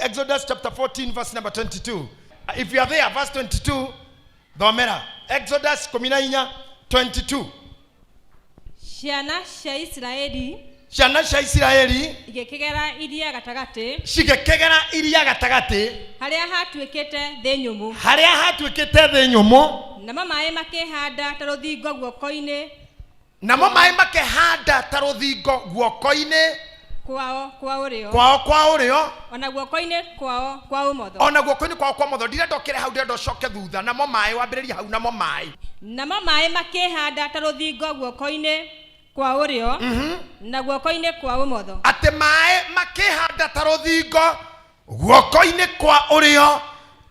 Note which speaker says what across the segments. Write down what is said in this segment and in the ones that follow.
Speaker 1: Exodus chapter 14 verse number 22. If you are there, verse 22, Domera. Exodus 22.
Speaker 2: Shana sha
Speaker 1: Israeli
Speaker 2: igekegera iria gatagate
Speaker 1: shigekegera iria gatagate
Speaker 2: haria hatuikite thi nyumu namo mai makehanda ta ruthingo guoko-ini kwao urio ona guoko-ini kwao kwa umotho
Speaker 1: ndire ndokire hau ndire ndocoke thutha namo mai wambiriria hau namo mai
Speaker 2: makehanda ta ruthingo guoko-ini kwa urio na guoko-ini kwa umotho
Speaker 1: ate mai makehanda ta ruthingo guoko-ini kwa urio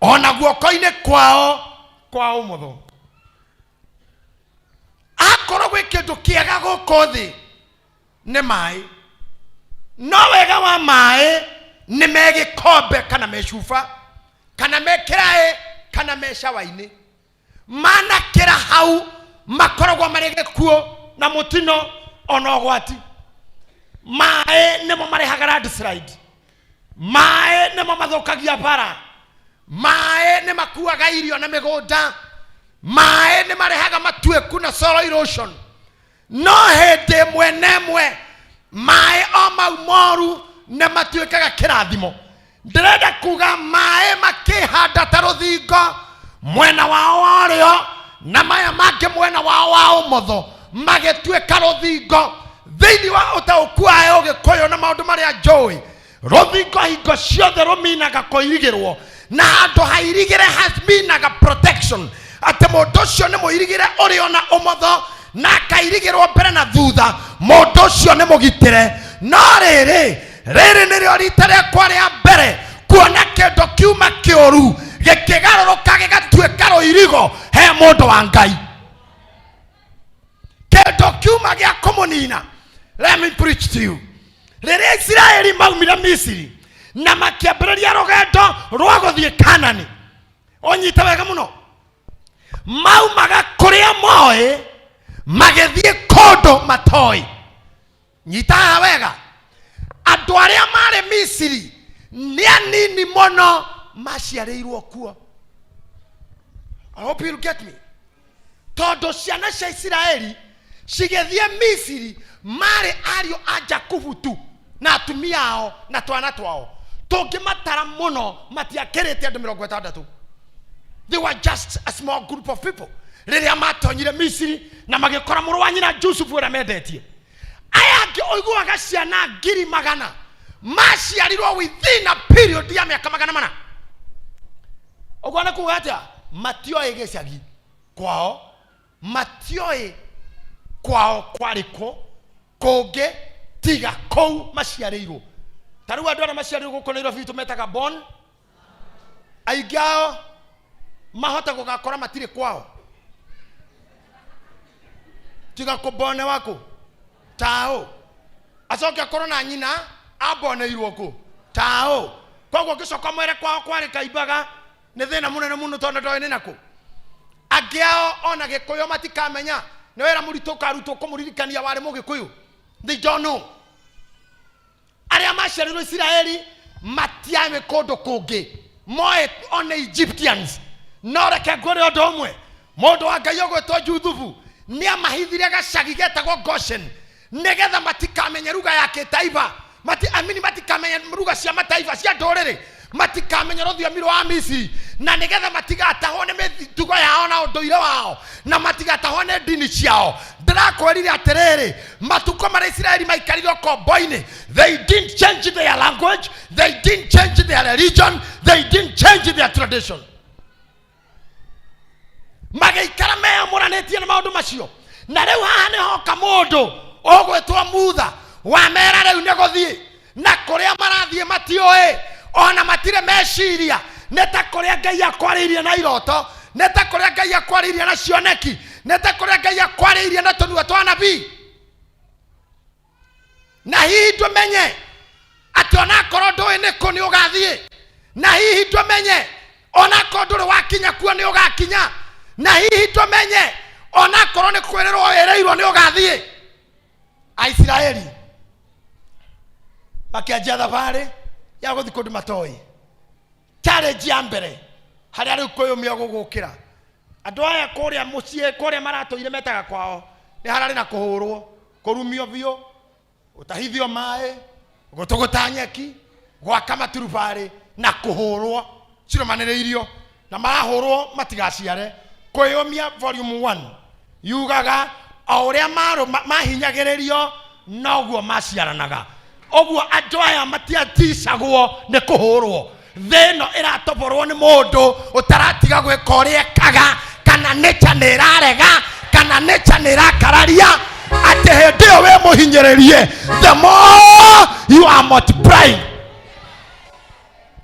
Speaker 1: ona guoko-ini kwao kwa umotho akorwo gwi kindu kiega guko thi ni mai no wega wa mai ni megikombe kana mecuba kana mekirae kana meshawaini mana kira hau makoragwo mari gikuo na mutino ono gwati mai nemo marehaga landslide mai nemo mathokagia bara mai ne makuaga irio na migunda mai ne marehaga matueku na soil erosion no hende mwenemwe mai o mau moru ne matuekaga kirathimo ndirenda kuga mai makihanda ta ruthingo mwena wao wario na maya make mwena wao wa umotho magetueka ruthingo thiini wa utaukua ugikoyo na maundu maria njoi ruthingo hingo ciothe ruminaga kuirigirwo na handu hairigire has minaga protection ate mundu ucio ni muirigire urio na umotho na kairigirwo mbere na thutha mundu ucio ni mugitire no riri nirio rita riakwa ria mbere kuona kindu kiuma kioru gikigaruruka gigatuika ruirigo he mundu wa Ngai kindu kiuma gia kumunina. Let me preach to you. Riri Israeli maumira Misiri na makiambiriria rugendo rwa guthie Kanani onyita wega muno maumaga kuria moi magethie kondo matoi nyita wega andu aria mari Misiri ni anini mono maciareirwo kuo. I hope you get me. Todo ciana cia Israeli cigethie Misiri mari ario aja kubutu na atumia ao na twana twao tungimatara muno matiakirite andu 60. They were just a small group of people. Riria matonyire Misiri na magikora muru wa nyina Joseph ura mendetie aya angi oiguaga ciana 100,000 maciarirwo within a period ya miaka 100. Ogwana kuga atia matioe gicagi kwao matioe kwao kwariko konge tiga kou maciareirwo taru andu ara maciareirwo guko Nairobi tumetaga bon aigao mahota gugakora matire kwao tiga kubone wako tao acoke akorwo na nyina aboneirwo ku tao koguo gicoka mwere kwao kwari kaimbaga ni thina munene muno tondu ndoe ni nako agiao ona gikuyo matikamenya ni wera murito karutwo kumuririkania wari mugikuyu. They don't know. Aria maciarirwo Israeli matiame kondo kungi moe on Egyptians no reke ngore undu umwe mundu wa Ngai ogwetwo Juthubu ni amahithirie gacagi getagwo Goshen nigetha matikamenye ruga ya kitaifa matikamenye ruga cia mataifa cia nduriri matikamenye ruthiumi rwa Misiri na nigetha matigatahwo ni mitugo yao na unduire wao na matigatahwo ni dini ciao. Ndirakwirire atiriri matuko mara Israeli maikarire komboini. They didn't change their language, they didn't change their religion, they didn't change their tradition. Magaikara meamuranetie na maundu macio na riu haha niho kamundu ogwetwo mutha wa mera riu neguthie na kuria marathie matioe ona matire meciria neta kuria Ngai akwaririe na iroto neta kuria Ngai akwaririe na cioneki neta kuria Ngai akwaririe na tunua twa nabii na hihi tumenye ati ona korwo ndui niku ni ugathie na hihi tumenye ona korwo nduri wakinya kuo ni ugakinya na hihi tumenye ona korwo ni kwerirwo wereirwo ni ugathie. Aisiraeli makianjia thabari ya guthi kundu matoi challenge ya mbere hari ari kwiyumia gugukira andu aya kuria mucie kuria maratoire metaga kwao ni harari na kuhurwo kurumio bio utahithio mae gutuguta nyeki gwaka maturubari na kuhurwo ciromaniriirio na marahurwo matigaciare kwiyumia volume 1 yugaga auria mahinyagiririo noguo maciaranaga oguo andu aya matiaticagwo ni kuhurwo theno iratoborwo ni mundu utaratiga gwika uria kaga kana nature ni irarega kana nature ni irakararia ati hindi iyo we muhinyiririe the more you are multiplying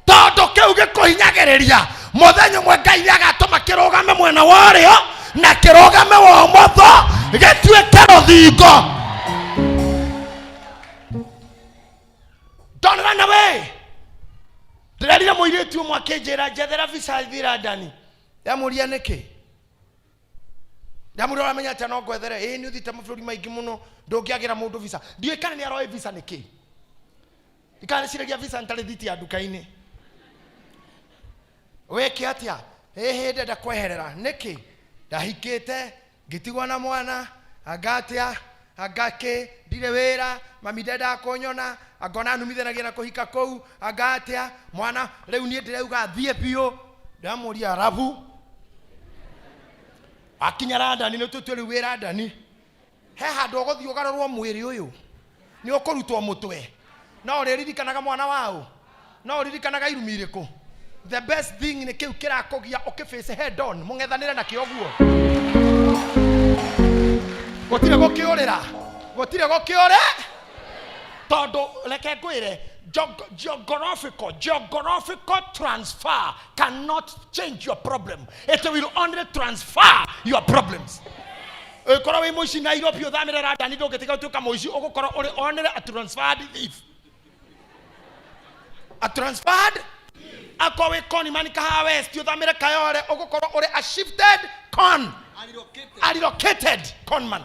Speaker 1: tondu kiu gikuhinyagiriria muthenya umwe Ngai niagatuma kirugame mwena wario na kirugame wa umotho gituike ruthingo. Don't run away. Ndirarire muiritu umwe akinjira njethera visa thira ndani yamuria niki yamuria amenya ati no gwethere ni uthite maburi maingi muno ndungiagira mundu visa ndiye kana ni aroe visa niki ikana ciregia visa ntari thiti ya dukaini weke atia hinde ndakweherera niki ndahikite ngitigwa na mwana agatia agake ndire wira mami ndenda kunyona agona numithanagia na kuhika kou agatia mwana riu nie ndireuga thie bio ndamuria rabu akinya randani no tuturi wira ndani he handu uguthio ugarorwo mwiri uyu ni ukurutwo mutwe no ririkanaga mwana wao no ririkanaga irumi iriku the best thing ni kiu kirakugia ukiface head on mungethanire na kioguo gotire gokiore todo leke gwire geographical transfer cannot change your problem. It will only transfer your problems. Ekora we moshi na Europe uthamire radani ndogetika utuka moshi ogukora uri only a transferred thief. A transferred akwa koni manika ha west uthamire kayore ogukora uri a shifted con allocated conman.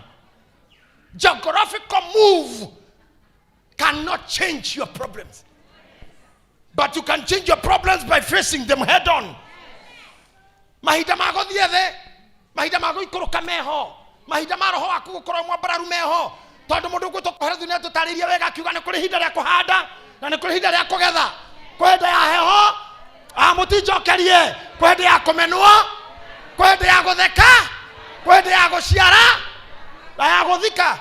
Speaker 1: Geographical move cannot change your problems, but you can change your problems by facing them head on. Mahita mago thiethe mahita mago ikuruka meho mahita maroho aku gukora mwabararu meho tondu mundu gutukohera dunia tutariria wega kiuga ni kuri hinda ria kuhanda na ni kuri hinda ria kugetha kwenda ya heho mutijokerie kwenda ya kumenwo kwenda ya gutheka kwenda ya guciara na ya guthika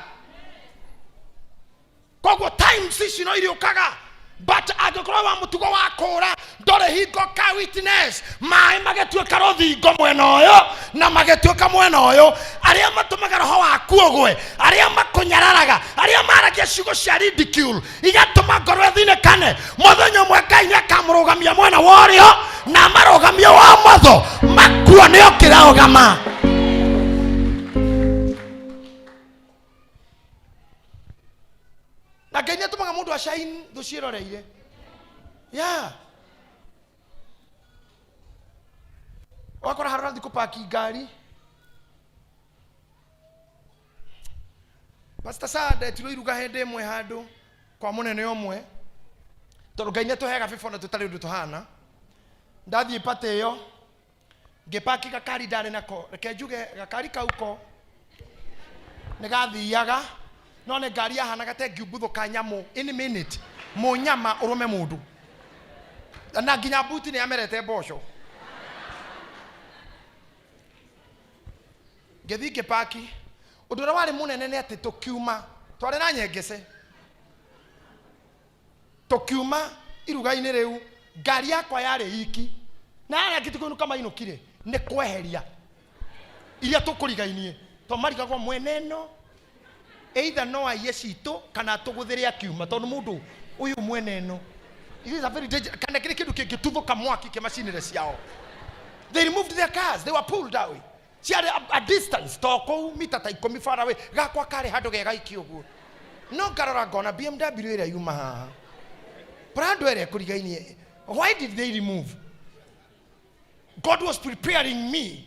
Speaker 1: kogo time sisi no iri ukaga but agikora wa mutugo wa kura ndore hingo ka witness mai magetuika ruthingo mwena oyo na magetuika mwena oyo aria matumaga roho wa kuogwe aria makunyararaga aria maragia ciugo cia ridicule igatuma ngoro thine kane muthenya mwe Ngai nĩakamurugamia mwena worio na marugamia wa motho makuo nĩo kĩraugama. Na Ngai nĩatumaga mundu ashine thuciroreire yeah wakora harura thiku paki ngari Pastor Sade tiro iruga hende mwe handu kwa munene omwe tondu Ngai nĩatuheaga bibona tutari undu tuhana ndathie pate iyo ngipaki gakari ndari nako reke njuge gakari kauko nigathiaga no ne ngari ahanaga te ngiumbuthuka nyamu in a minute munyama urume mundu na nginya buti ni amerete mboco ngethike paki udura wari munene ni ati tukiuma twari na nyengese tukiuma iruga-ini riu ngari yakwa yari iki na ara kitu kama inukire ni kweheria iria tukurigainie to marigagwo mweneno either no aye cito kana tuguthire akiuma tondu mundu uyu mweneno it is a very dangerous kana kile kindu kingituthuka mwaki ke macinire ciao. They removed their cars, they were pulled away. She had a distance toko mita ta 10 far away gakwa kare handu gega ikioguo no garora ngona BMW ira yuma haha Prado ere kurigainie. Why did they remove? God was preparing me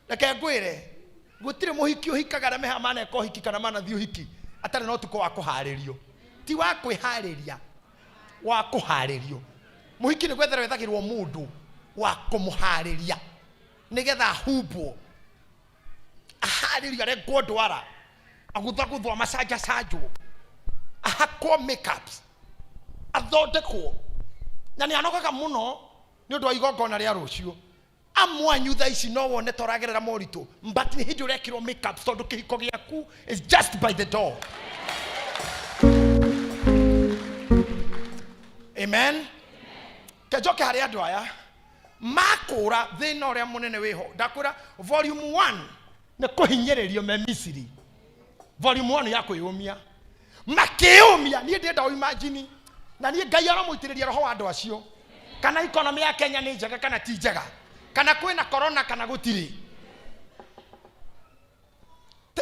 Speaker 1: like agwire gutire muhiki uhikaga na meha mana ko hiki kana mana thio hiki atare no tuko wa kuharirio ti wa kwihariria wa kuharirio muhiki ni gwethera wethagirwo mundu wa kumuhariria nigetha hubo ahariria regwo ndwara aguthaguthwa masaja sajo ahakwo makeups athondekwo na ni anogaga muno ni undu wa igongona ria rucio amwanyu tha ici no wone toragerera morito but ni hindi urekirwo makeup tondu kihiko giaku is just by the door. Amen. Kajoke hari andu aya makura thina uria munene wiho ndakura volume 1 ni kuhinyiririo me Misiri. Volume 1 ya kwiyumia makiumia ni ndenda o imagine na ni Ngai aramuitiriria roho wa andu acio kana economy ya Kenya ni njega kana ti njega kana kwina corona kana gutiri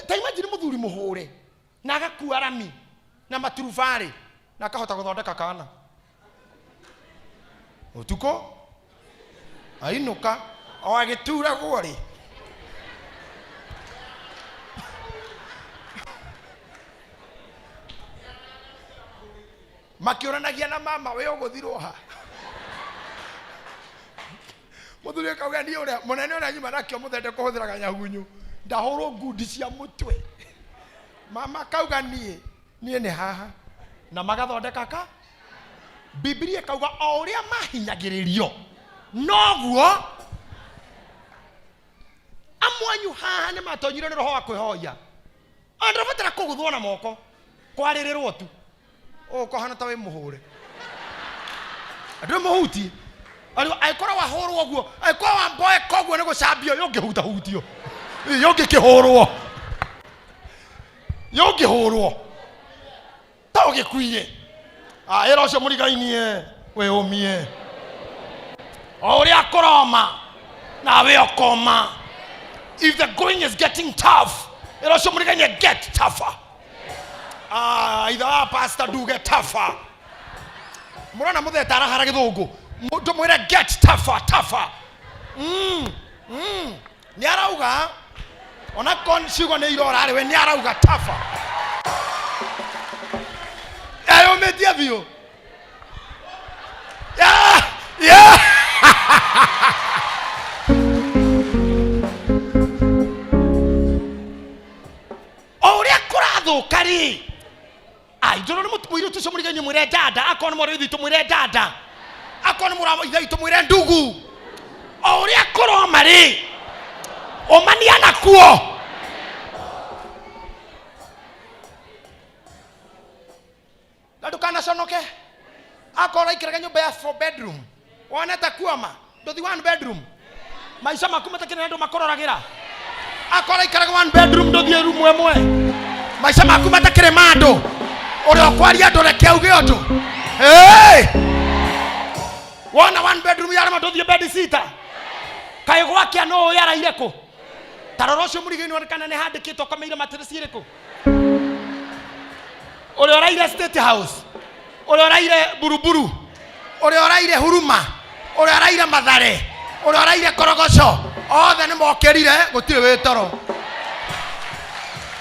Speaker 1: ta imagine muthuri muhure na agakua rami na maturubari na akahota guthondeka kana utuko ainuka o agitura gwori makioranagia na mama we uguthirwo ha muthuri akauga ni uria munene uria nyuma nakio muthende kuhuthiraga nyagunyu ndahurwo ngundi cia mutwe mama kauga nie ni haha na magathondeka ka Biblia kauga o uria mahinyagiririo noguo amwanyu haha ni matonyire ni roho wa kwihoya andrabatara kuguthwo na moko kwaririrwo tu ko hana tawe muhure andu muhuti aikora wa horwo guo aikora wa mboe koguo ni gucambio yongihuta hutio yongikihurwo ta ugikuire ira ucio murigainie we umie o uria koroma na we okoma. If the going is getting tough, ira ucio murigainie get tougher. Either pastor do get tougher. Murana mutheta arahara githungu mundu mwire get tougher. Ni arauga ona konsigo ni irora ari we ni arauga tougher. Ayo media view. Yeah. Oria kurathu kari. Ai ndono ni mutu tu somuriganye mwire dada akona mwire thitu mwire dada akona muramo ithitu mwire ndugu oria koro mari omania nakuo nadu kana sonoke akora ikiraga nyumba ya 4 bedroom waneta kuama ndothi 1 bedroom maisha makuma takina ndo makororagira akora ikiraga 1 bedroom ndothi room emwe maisha makuma takire mando ore okwaria ndore kiauge oto wana 1 bedroom yara madothie bed sitter kai gwake no yara ireko tarorocio murigeni wanakana ne handikitwo kameira matresi ireko ore oraire state house ore oraire buruburu ore oraire huruma ore oraire mathare ore oraire korogoco othe ni mokerire gutire wetoro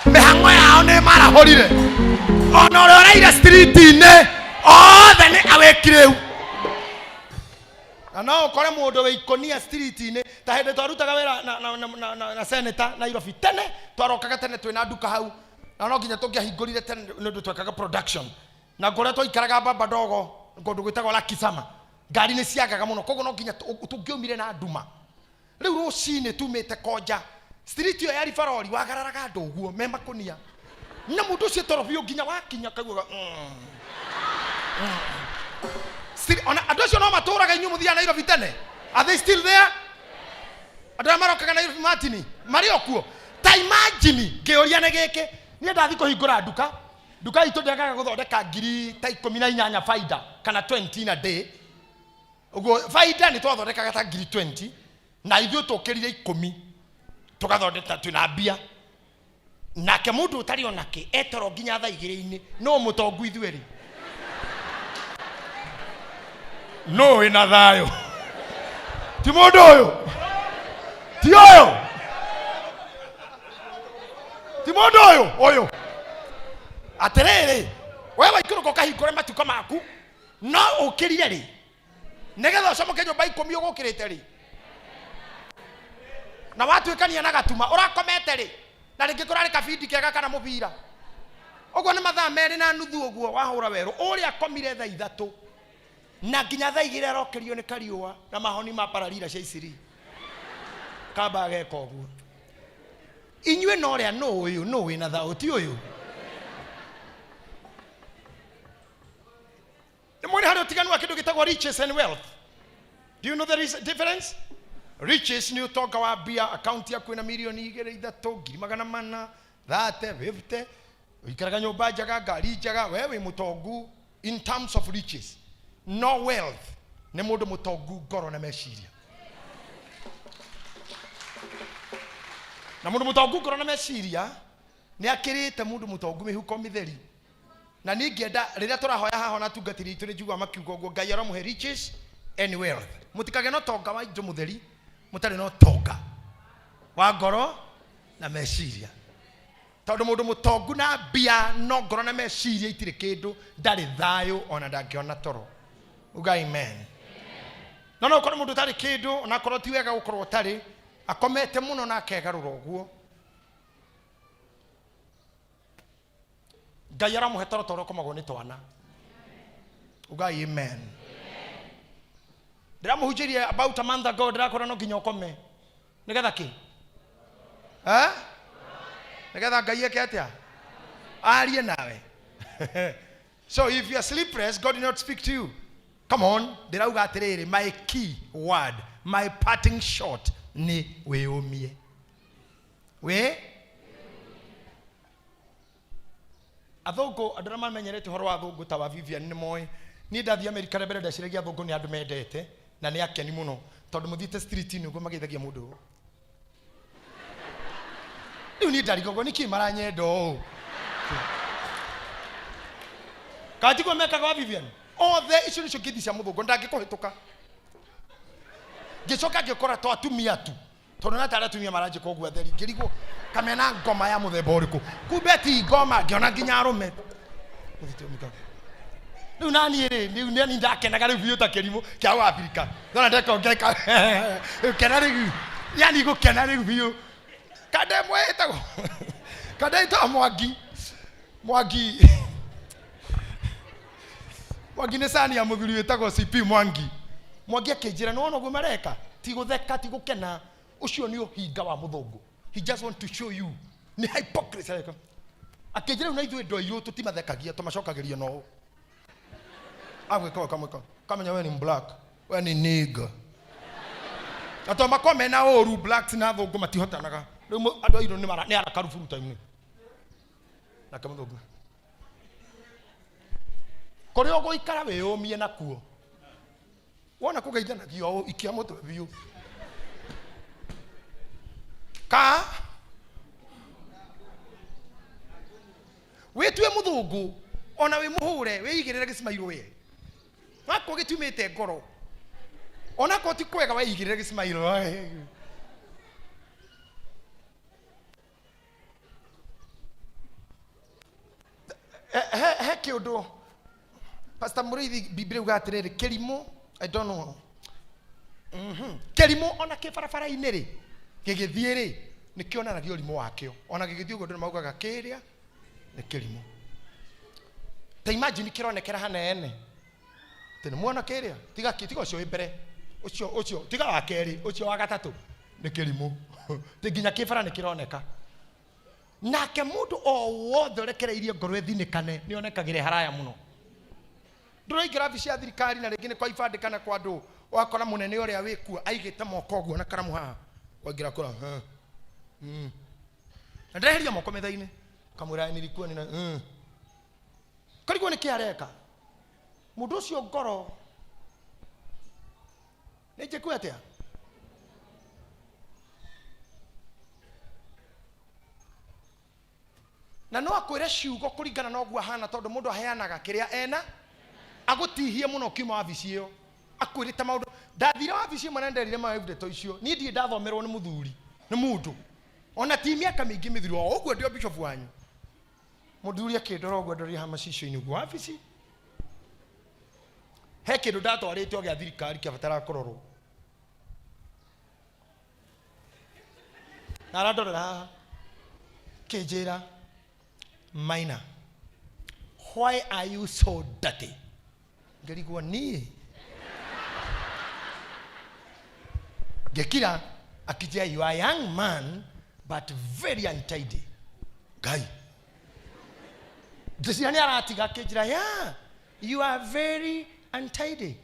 Speaker 1: mihango yao ni marahorire ona ore oraire street ine othe ni awekire na kore mundu we ikonia street ine ta hende twarutaga wera na senator Nairobi tene twarokaga tene twina nduka hau na no nginya tungiahingurire tene ndu twekaga production na ngore twaikaraga baba dogo ngondu gwitagwo Lakisama ngari ni ciagaga muno koguo no nginya tungiumire na nduma riu rucine tumite koja street yo yari farori wagararaga nduguo me makunia na mundu cio torobio nginya wakinya kaguo ona adocio no maturaga inyu muthia Nairobi tene are they still there adama marokaga Nairobi matini mari okuo ta imagine ngeuria ne geke ni ndathi kuhingura nduka itu ndagaga guthondeka ngiri ta 18 faida kana 20 na day ugo faida ni twathondekaga ta ngiri 20 na ithuĩ tũkĩrire 10 tũgathondeka twina mbia nake mũndũ ũtarĩ onake etoro nginya thaa 2 no mũtongu ithuĩ no ina thayo ti mũndũ ũyũ ti ũyũ ti mũndũ ũyũ atĩrĩrĩ wewe ikũrũka ũkahingũra matuka maku no ũkĩrire rĩ Negetha comoke nyumba ikumi ugukirite ri. Na watu ikania na gatuma urakomete ri. Na ringi kurari kabindi kega kana mubira. Ogwo ni mathaa meri na nuthu ogwo wahura weru. Uria komire thaa 3. Na nginya thaa 2 arokerio ni kariua na mahoni ma paralila cia iciri. Kamba ageka ogwo. Inywe no ria no uyu no wina thauti uyu. Mwene hari utiganu wa kindu gitagwo riches and wealth. Do you know there is a difference? Riches ni utonga wa bia, account yaku ina milioni 2 3 400 30 50 ikaraga nyumba njaga ngari njaga wewe mutongu in terms of riches. No wealth ni mundu mutongu ngoro na meciria. Na mundu mutongu ngoro na meciria ni akirite mundu mutongu mihuko mitheri. Na ningienda riria turahoya haho na tungatiri itu njugwa makiugo ngo Ngai aramuhe riches and wealth. Mutikage no tonga wa indo mutheri, mutari no tonga wa ngoro na meciria. Tondu mundu mutongu na bia no ngoro na meciria itire kindu ndari thayo ona ndangiona toro. Uga amen. No kono mundu tari kindu ona korwo ti wega gukorwo tari akomete muno na akegarura ogwo. Ngai aramuhe toro komagwo ni twana. Uga amen. Ndiramuhunjirie about a month ago ndirakora no nginya ukome. Nigetha ki? Nigetha Ngai eke atia? Arie nawe. So if you are sleepless, God did not speak to you. Come on, ndirauga atiriri, my key word, my parting shot ni weumie. We athungu andũ arĩa mamenyerete ũhoro wa athungu ta wa Vivian nĩ moĩ. Niĩ ndathiĩ Amerika mbere ndeciragia athungu nĩ andũ mendete na nĩ akeni mũno tondũ mũthiĩte street-inĩ ũguo magĩthagia mũndũ ũũ. Rĩu niĩ ndarigagwo nĩkĩ maranyenda ũũ. Katigwo mekaga wa Vivian othe icio nĩcio ngeithi cia mũthũngũ ndangĩkũhĩtũka. Ngĩcoka ngĩkora to atumia tu tondũ na tara atumia maranjĩka ũguo atheri ngĩrigwo kamena ngoma ya muthemba ũrĩkũ. Kumbe ti ngoma ngĩona nginya arũme. Rĩu nani rĩ rĩu nani ndakenaga rĩu biũ ta kĩrimũ kĩa Afrika. Nona ndekongeka kena rĩu yani gũkena rĩu biũ. Kade mwetagwo kade ito Mwangi nĩ sani ya mũthuri wĩtagwo CP Mwangi. Mwangi akĩnjĩra no ũguo mareka ti gũtheka ti gũkena ucio nĩ ũhinga wa mũthũngũ. He just want to show you ni hypocrisy like akĩnjĩra na ithuĩ ndo iyu tutimathekagia tũmacokagĩria no agwĩka kamenya we ni black we ni nigger atoma komena ũru blacks na thũngũ matihotanaga rĩu andũ airũ nĩ arakaru furuta-inĩ na kamũthũngũ kũrĩ ũgũikara wĩyũmie nakuo wona kũgeithanagio ikia mũtwe biũ ka wetue mũthũngũ ona wĩ mũhũre wĩigĩrĩre gĩcimairũ we wako gĩtumĩte ngoro ona ko ti kwega wĩigĩrĩre gĩcimairũ he kĩũndũ Pastor Muriithi Biblia uga atirĩrĩ kĩrimũ I don't know kĩrimũ ona kĩbarabara-inĩ rĩ gĩgĩthiĩ rĩ nĩkĩonanagia ũrimũ wakĩo ona gĩgĩthiĩ ũguo ndũrĩ maugaga kĩrĩa nĩ kĩrimũ. Ta imagine kĩronekera hanene tene muona kĩrĩa tiga ũcio wĩ mbere ũcio tiga wa kerĩ ũcio wa gatatũ nĩ kĩrimũ nginya kĩbara nĩ kĩroneka. Nake mũndũ o wothe ũrekereirie ngoro ĩthinĩkane nĩonekagĩre haraya mũno. Ndũraingĩra wabici ya thirikari na rĩngĩ nĩ kwa ibandĩ kana kwa andũ wakora mũnene ũrĩa wĩkuo aigĩte moko ũguo na karamu haha waingĩra kora na ndeheria moko metha-inĩ kamwĩra nilikuwa nina karigwo nĩ kĩ areka mũndũ ũcio ngoro nĩ njĩkue atĩa na no akwĩre ciugo kũringana na ũguo ahana tondũ mũndũ aheanaga kĩrĩa ena agũtihie mũno kiuma wabici ĩyo akwĩrĩte maũndũ. Ndathire wabici ĩmwe na nderire maũndũ ndeto icio niĩ ndirĩ ndathomerwo nĩ mũthuri nĩ mũndũ ona ti mĩaka mĩingĩ mĩthiru o ũguo ndio bishop wanyu mũthuri akĩndora ũguo ndorire ha macicio-inĩ ũguo wabici he kindu ndatwarĩtwo gĩa thirikari kĩabatara kũrorwo na arandorera haha kĩnjĩra Maina, why are you so dirty? Ngerigwo niĩ ngekira akijia, you are a young man but very untidy. Guy Jesiani aratiga kĩnjĩra, yeah, you are very untidy.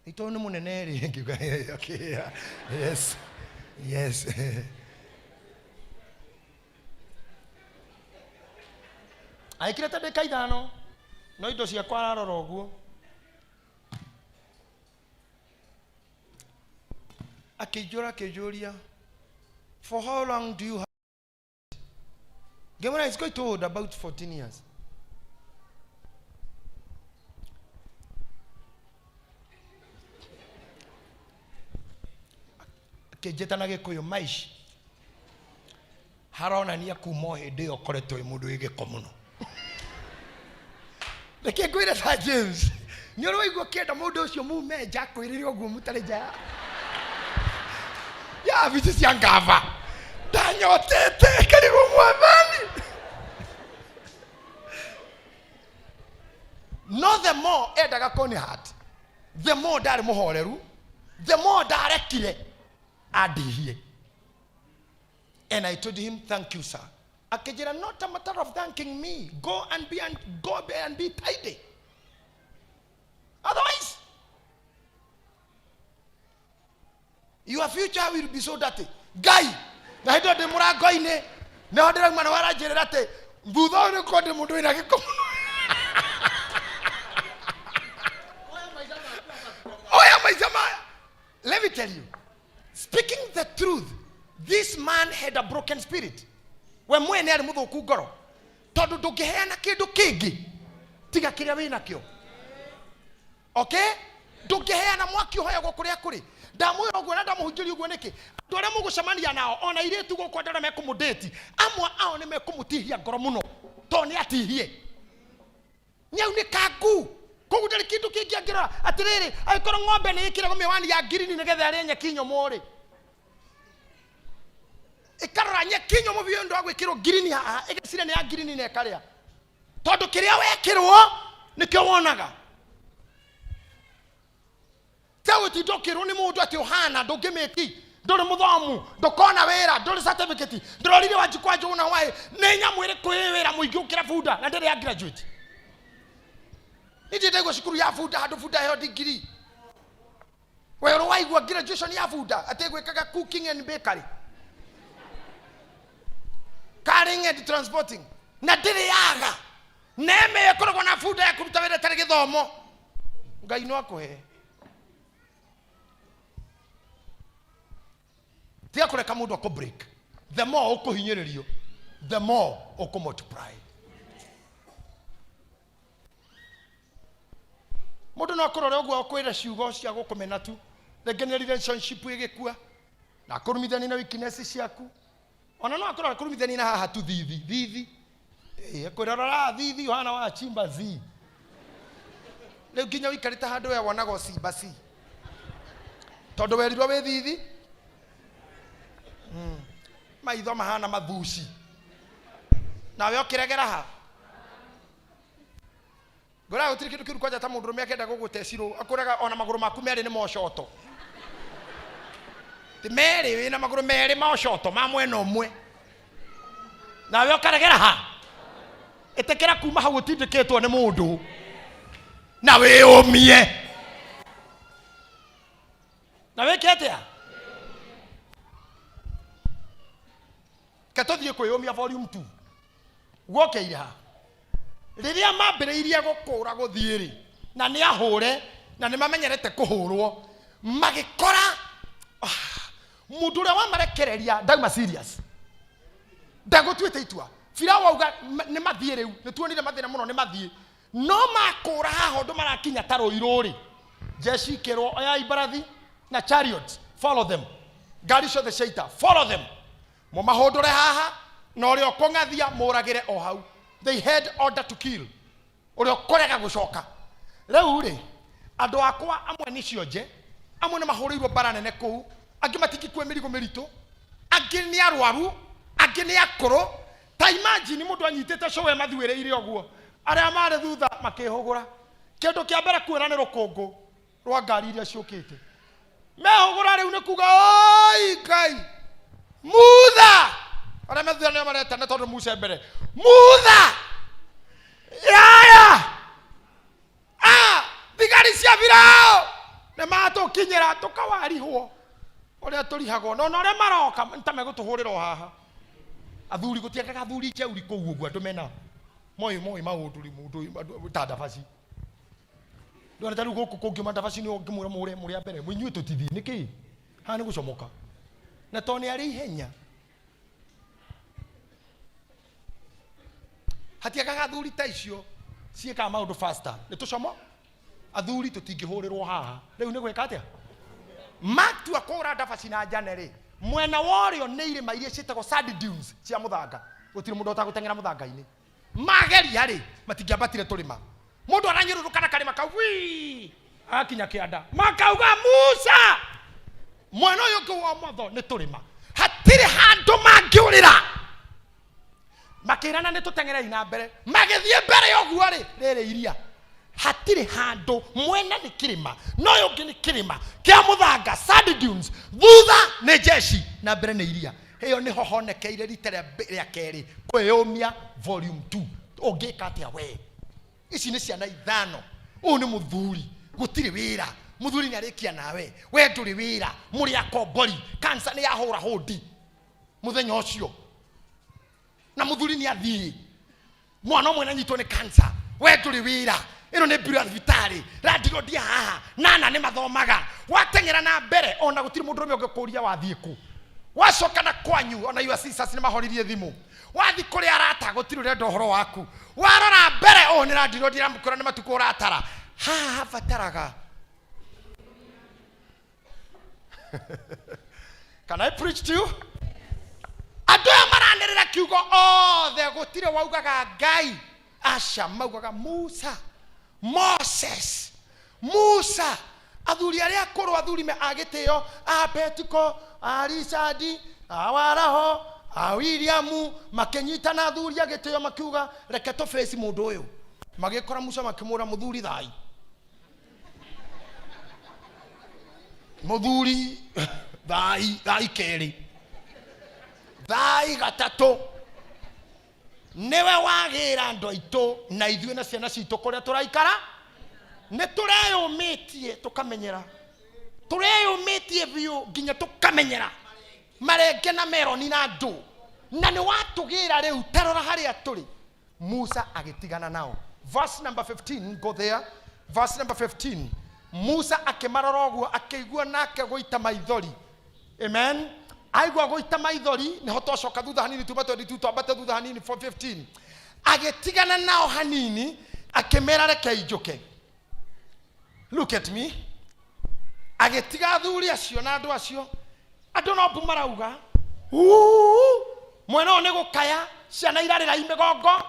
Speaker 1: Ito nĩ mũnene rĩ. Okay, yeah. Yes aikire ta ndeka ithano no indo cia kwararora ũguo akĩjũria, for how long do you have? Gemara is quite old, about 14 years. Akĩnjĩta Gĩkũyũ, maici haronania kuma hĩndĩ ĩyo koretwo mũndũ wĩ gĩko mũno. Reke ngwĩre ta James, nĩ ũraigua kĩenda mũndũ ũcio mume nja kwĩrĩre ũguo mũtarĩ nja ya vici cia ngava ndanyotete karibu mwathani. No the more endaga kũni heart, the more ndarĩ mũhoreru, the more ndarekire andihie. And I told him, thank you, sir. Akijira, not a matter of thanking me. Go and be tidy. Otherwise, your future will be so dirty. Guy, na hido de murago ine, na hodera mwana wara generate, mbudo ne ko de mundu ina giko. Oh my Jamaya. Let me tell you, speaking the truth, this man had a broken spirit. We mwene ari muthuku ngoro tondu ndungiheana kindu kingi tiga kiria wina kio. Okay, ndungiheana mwaki uhoyagwo kuria kuri ndamwira uguo na ndamuhunjiri uguo niki andu aria mugucemania nao ona iritu guku ndara mekumudate amwe ao ni mekumutihia ngoro muno to ni atihie nyau ni kangu koguo ndari kindu kingi angirora atiriri aikoro ng'ombe ni ikirego miwani ya green nigetha ari nyeki nyomo ri ikarora nyeki nyomo biyo ndo agwikirwo green haha igasire ni ya green ne karia tondu kiria wekirwo nikyo wonaga tawo ti dokirwo ni mundu ati uhana ndungimeki nduri muthomu ndukona wira nduri certificate ndurorire wajikwa jona wae nenya mwire kwira muingi ukira funda na ndere ya graduate nitete go shukuru ya funda hadu funda yo degree wewe waigwa graduation ya funda ategwekaga cooking and bakery carrying and transporting na ndire yaga neme yakorwo na funda ya kuruta wira tari githomo ngai no akuhe tia kureka mundu ako break the more ukuhinyiririo the more uku multiply mundu no akorore uguo akwira ciugo cia gukumena tu rege relationship igikua na kurumithania na weakness ciaku ona no akorore kurumithania na haha tu thithi akwirora thithi hana wa chimba zi leo ginya wikarita handu we wonago cimbasi tondu werirwo we thithi maitho mahana mathuci nawe okiregera ha ngora gutiri kindu kiru kwaja ta mundu rume akenda guguteciro akuraga ona maguru maku meri ni moshoto ti meri wina maguru meri moshoto ma mwena umwe nawe okaregera ha etekera kuma hau utindiketwo ni mundu nawe umie nawe ketea katothie kwiyumia volume 2 wokeire ha riria mambiriirie gukura guthiiri na ni ahure na ni mamenyerete kuhurwo magikora mundu ria wa marekereria ndauma serious ndagutuite itua fira wauga ni mathie riu ni tuonire mathina muno ni mathie no makura haho ndu marakinya taro iruri jeshi kirwo oya ibarathi na chariot follow them garisho the shaita follow them mumahondore haha na urio kongathia muragire o hau they had order to kill urio korega gucoka Rĩu rĩ andũ akwa amwe nĩ cionje, amwe nĩ mahũrĩirwo bara nene kũu, angĩ matikikuwe mĩrigo mĩritũ, angĩ nĩ arwaru, angĩ nĩ akũrũ. Ta imagine mũndũ anyitĩte cowe mathuĩrĩire ũguo, arĩa marĩ thutha makĩhũgũra. Kĩndũ kĩa mbere kuona nĩ rũkũngũ rwa ngari iria ciũkĩte. Mehũgũra rĩu nĩ kuga oi Ngai mutha, arĩa methutha nĩo maretana tondũ Musa mbere mutha yaya thigari cia Firaũ nĩ matũkinyĩra tũkawarihwo ũrĩa tũrihagwo. No ũrĩa maroka nĩ ta megũtũhũrĩra o haha. Athuri gũtiakaga athuri njeuri kũu ũguo andũ mena moi maũndũ mũndũ ta ndabaci. Ndona ta rĩu gũkũ kũngĩ mandabaci nĩ ngĩmwĩra mũrĩa mbere mũinyuĩ tũtithi nĩkĩ haha nĩ gũcomoka na to nĩ arĩ ihenya. Hatiakaga athuri ta icio ciĩkaga maũndũ faster. Nĩ tũcomo athuri tũtingĩhũrĩrwo haha. Rĩu nĩ gwĩka atĩa? Matua kũra ndabaci na njane rĩ, mwena worĩo nĩ irĩma iria ciĩtagwo sand dunes cia mũthanga. Gũtirĩ mũndũ ũtagũteng'era mũthanga-inĩ. Mageria rĩ matingĩambatire tũrĩma. Mũndũ aranyũrũrũka na karĩma kau akinya kĩanda makauga Musa. Mwena ũyũ ũngĩ wa motho nĩ tũrĩma, hatirĩ handũ mangĩũrĩra. Makĩrana nĩ tũteng'erei na mbere, magĩthiĩ mbere ũguo rĩ rĩrĩ iria. Hatirĩ handũ, mwena nĩ kĩrĩma no ũyũ ũngĩ nĩ kĩrĩma kĩa mũthanga sand dunes, thutha nĩ jeshi na mbere nĩ iria. Ĩyo nĩ hohonekeire rita rĩa kerĩ kwĩyũmia volume 2. Ũngĩka atĩa we? Ici nĩ ciana ithano, ũyũ nĩ mũthuri gũtirĩ wĩra, mũthuri nĩ arĩkia nawe, we ndũrĩ wĩra, mũrĩ akombori, kansa nĩ yahũra hũndi mũthenya ũcio, na mũthuri nĩ athiĩ, mwana ũmwe nanyitwo nĩ kansa, we ndũrĩ wĩra, ĩno nĩ mbiro ya thibitarĩ, randigo ndia haha, nana nĩ mathomaga, wateng'era na mbere ona gũtirĩ mũndũ ũrũme ũngĩkũria wathiĩ kũ, wacoka na kwanyu ona your sisters nĩ mahoririe thimũ, wathi kũrĩ arata gũtirĩ ũrenda ũhoro waku, warora mbere nĩ randigo ndia mũkũra nĩ matukũ ũratara haha bataraga. Can I preach to you? Andũ aya maranĩrĩra kiugo othe gũtirĩ waugaga Ngai, aca maugaga Musa, Moses, Musa. Athuri arĩa akũrũ, athuri me agĩtĩo, a Betiko, a Richard, a Waraho, a William, makĩnyitana athuri agĩtĩo makiuga reke tũbĩci mũndũ ũyũ. Magĩkora Musa makĩmũra mũthuri thai. Mũthuri thai kerĩ. Thai gatatũ. Niwe wagĩra andũ aitũ na ithuĩ na ciana citũ kũrĩa tũraikara. Nĩ tũreyũmĩtie tũkamenyera. Tũreyũmĩtie biũ nginya tũkamenyera. Marenge na meroni na ndũ. Na nĩ watũgĩra rĩu tarora harĩa tũrĩ. Musa agĩtigana nao. Verse number 15, go there. Verse number 15. Musa akĩmarora ũguo akĩigua nake gũita maithori. Amen. Aigua gũita maithori nĩho twacoka thutha hanini tuma 22 twambate thutha hanini 4:15. Agĩtigana nao hanini akĩmera reke njũke. Look at me. Agĩtiga athuri acio na andũ acio. Andũ no mbu marauga. Mwena ũyũ nĩ gũkaya, ciana irarĩra imĩgongo.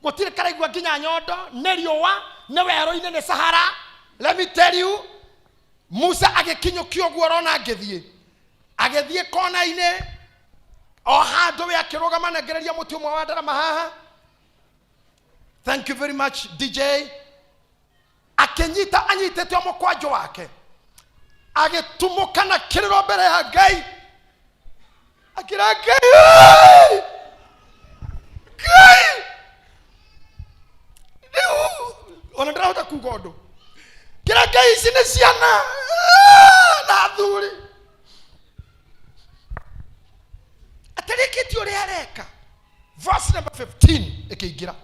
Speaker 1: Gũtirĩ karaigua nginya nyondo, nĩ riũa, nĩ werũ-inĩ nĩ Sahara. Let me tell you, Musa agĩkinyũkia ũguo ũrona agĩthiĩ kona-inĩ o handũ we akĩrũgama nengereria mũtĩ ũmwe wa ndarama haha. Thank you very much DJ. Akĩnyita anyitĩte mũkwanjũ wake, agĩtumũka na kĩrĩro mbere ya Ngai, akĩra Ngai, Ngai ona ndarahota kuuga ũndũ. Kĩra Ngai, ici nĩ ciana na athuri. Atarĩkĩtie ũrĩa areka. Verse number 15 ĩkĩingĩra.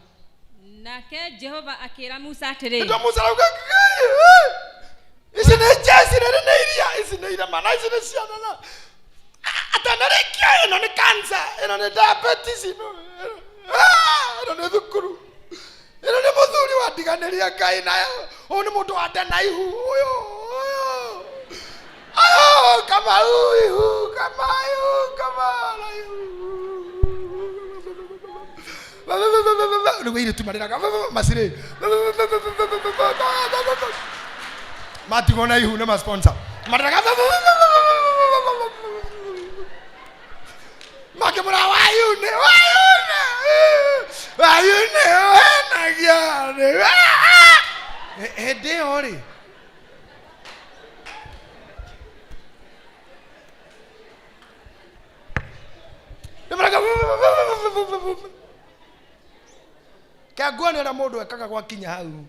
Speaker 2: Nake Jehova akĩra Musa atĩrĩ.
Speaker 1: Ndio Musa arauga Ngai, ici nĩ jeshi nĩ iria, ici nĩ irema na ici nĩ ciana na atanarĩkia ĩno nĩ cancer, ĩno nĩ diabetes, ĩno nĩ thukuru. Ĩno nĩ mũthuri wandiganĩria Ngai nayo. Ũyũ nĩ mũndũ wa nda na ihu ũyũ. Kama ihu, kama ihu, kama ihu. Nĩguo airĩtu marĩraga macirĩ matigwo na ihu nĩ ma sponsor marĩraga makĩmũra wayune wenagia hĩndĩ ĩyo rĩ Kagwani na mundu ekaga gwakinya hau.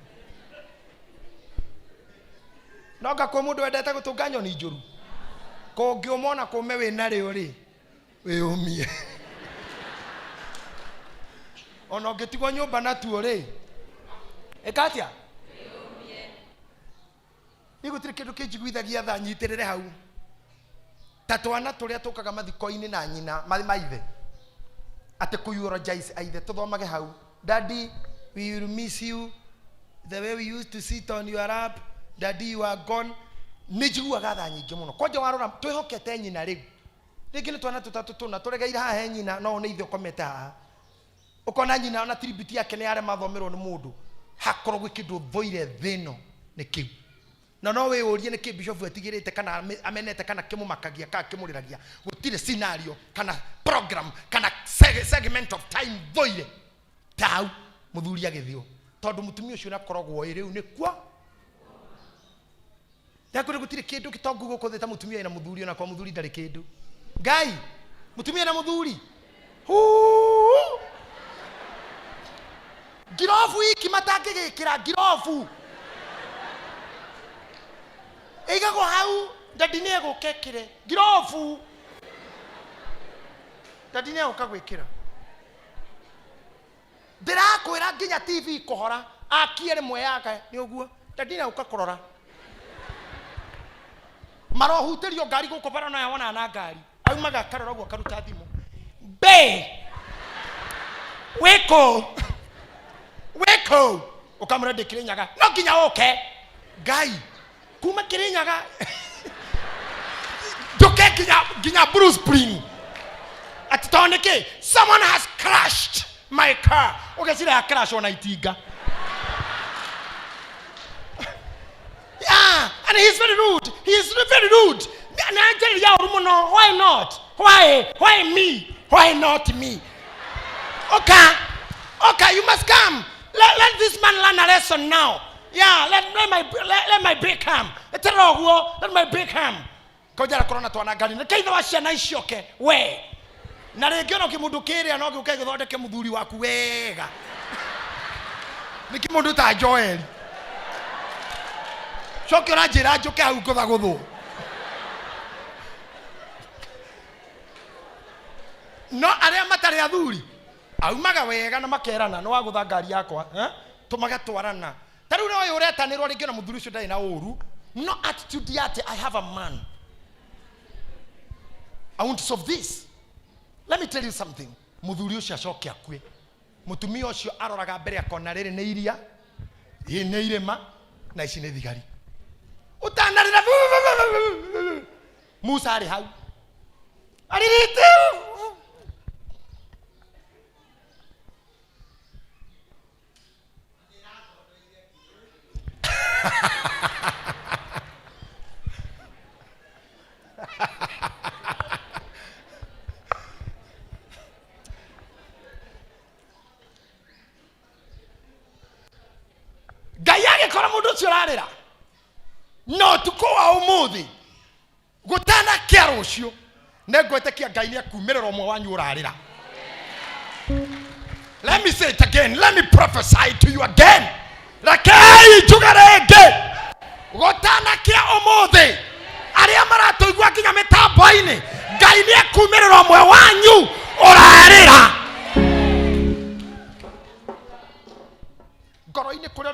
Speaker 1: Noga kwĩ mundu wendete gũtũnga nyoni njũru. Kũngĩũmona kũme wĩna rĩo rĩ, wĩyũmie. Ona ũngĩtigwo nyũmba natuo rĩ, ĩka atĩa? Wĩyũmie. Nĩ gũtirĩ kĩndũ kĩnjiguithagia tha nyitĩrĩre hau. Ta twana tũrĩa tũkaga mathiko-inĩ na nyina maithe. Ate ku eulogize aithe tũthomage hau. Daddy, we will miss you the way we used to sit on your lap. Daddy, you are gone. Nĩjiguaga tha nyingĩ mũno. Kwanja warora twĩhokete nyina rĩu. Rĩngĩ nĩ twana tũtatũ tũna tũregeire haha he nyina no nĩ ithe ũkomete haha. Ũkona nyina ona tribute yake nĩ yare mathomerwo nĩ mũndũ. Hakoragwo kĩndũ thoire thĩno nĩ kĩu. Na no we ũrie nĩ kĩ bishop atigĩrĩte kana amenete kana kĩmũmakagia kana kĩmũrĩragia. Gũtirĩ scenario kana program kana segment of time thoire. Tau muthuri agĩthio tondũ mutumia ũcio nakoragwo rĩu nĩ kwa yakore gũtirĩ kĩndũ gĩtongu gũkũ thĩ ta mutumia na muthuri ona kwa muthuri ndarĩ kĩndũ ngai mutumia na muthuri girofu iki matangĩgĩkĩra girofu ĩigagwo hau dadi nĩ egũkekĩre girofu dadi nĩ egũka gwĩkĩra ndĩrakwĩra nginya TV kũhora akie rĩmwe yake nĩ ũguo ndadina ũka kũrora marohutĩrio ngari gũkũ bara no yawona na ngari aumaga karora ũguo karuta thimũ be weko ũkamũra ndĩkĩrĩnyaga no nginya ũke ngai kuma kĩrĩnyaga nduke nginya Bruce Spring atitoneke someone has crashed my car. Okay, see that crash on itinga. Yeah, and he's very rude. He's very rude. Why not? Why me? Why not me? Okay, you must come. Let this man learn a lesson now. Yeah, let my break come. Let my break come. Kojara corona to anagari. Kaitha washana ishoke. We. Na rĩngĩ no kĩmũndũ kĩrĩa no gĩũke gĩthondeke mũthuri waku wega nĩ kĩmũndũ ta Joel coke ũranjĩra njũke hau ngũthagũthwo no arĩa matarĩ athuri aumaga wega na makerana no wagũtha ngari yakwa tũmagatwarana ta rĩu no ũretanĩrwo rĩngĩ na mũthuri ũcio ndarĩ na ũru no attitude yake I have a man I want to solve this. Let me tell you something. Muthuri ucio acoke akue. Mutumia ucio aroraga mbere akona rĩrĩ nĩ iria. Nĩ irĩma na ici nĩ thigari. Utanarĩra. Musa arĩ hau. Aririte. No tukoa umuthi gutana kia rucio negwetekia ngai ni akumirira umwe wanyu urarira. Let me say it again. Let me prophesy to you again. Rakei tugarege gutana kia umuthi aria maratuigua kinya mitambo-ini ngai ni akumirira umwe wanyu urarira. Ngoro-ini kuria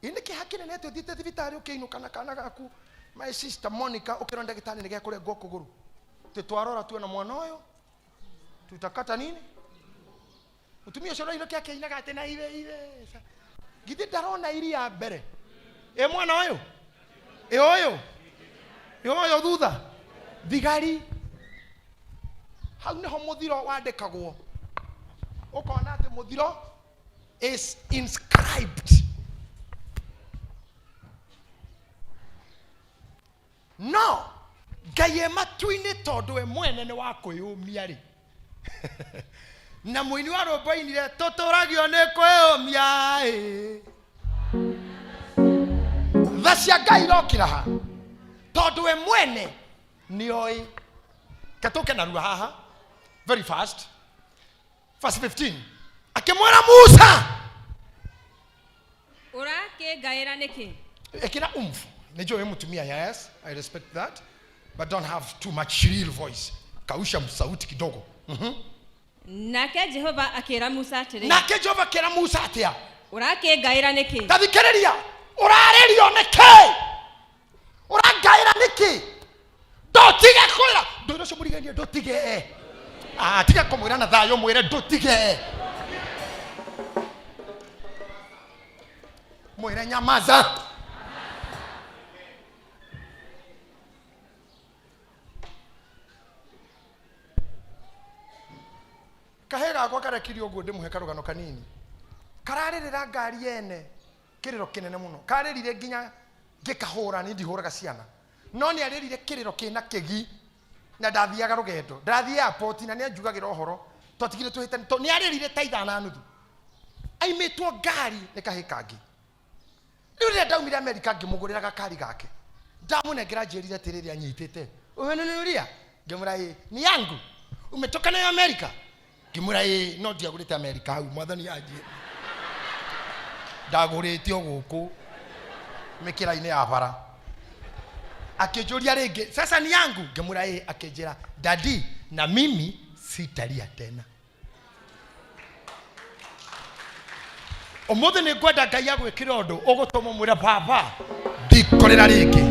Speaker 1: ine ke hakine neto dite thibitari ukiinuka na kana gaku my sister Monica ukironda gitani nige kure gwo kuguru titwarora tu na mwana uyu tutakata nini mutumia ucio iro kya keinaga ate na ile githe ndarona iri ya mbere mwana uyu uyu thutha thigari hau niho muthiro wandikagwo ukona ati muthiro is inscribed. No, Ngai matu-ini tondu we mwene ni wa kwiyumia ri. Na muini wa rwimbo ainire tuturagio ni kwiyumia tha cia Ngai irokira ha tondu we mwene ni oi. Katoke narua haha very fast. Verse 15. Akimwera Musa,
Speaker 2: urakingaira niki?
Speaker 1: Ekina umfu. Najua wewe mtumia, yes, I respect that, but don't have too much shrill voice. Kausha msauti kidogo.
Speaker 2: Nake Jehova akira Musa atiri.
Speaker 1: Nake Jehova akira Musa atia.
Speaker 2: Urakingaira niki?
Speaker 1: Tathikiriria. Urarerio niki? Urangaira niki? Ndotige kwira. Ndoiro cio murigania ndotige. Tiga kumwira na thayo mwire ndotige. Mwire nyamaza. Kahega kwa karekiri oguo ndimuhe karugano kanini. Kararirira ngari yene kiriro kinene muno. Karirire nginya ngikahura ni ndihuraga ciana. No ni aririre kiriro kina kigi na ndathiaga rugendo. Ndathia airport na ni anjugagira ohoro. Twatigire tuhite ni aririre ta ithana nuthu. Aimetwo ngari ni kahikangi. Riu ria ndaumire America ngimugurira gakari gake. Ndamunengera njirire atiriri anyitite. Umenunuria? Ngimura ni yangu. Umetoka na America? Ngimura no ndiagurite America hau mwathani anjie. Ndagurite o guku mikira-ini ya bara. Akijuria ringi, sasa ni yangu? Ngimura akijira, daddy na mimi sitalia tena. Omothe ni ngwenda Ngai agwikira undu ugutuma mwira baba ndikorera ringi.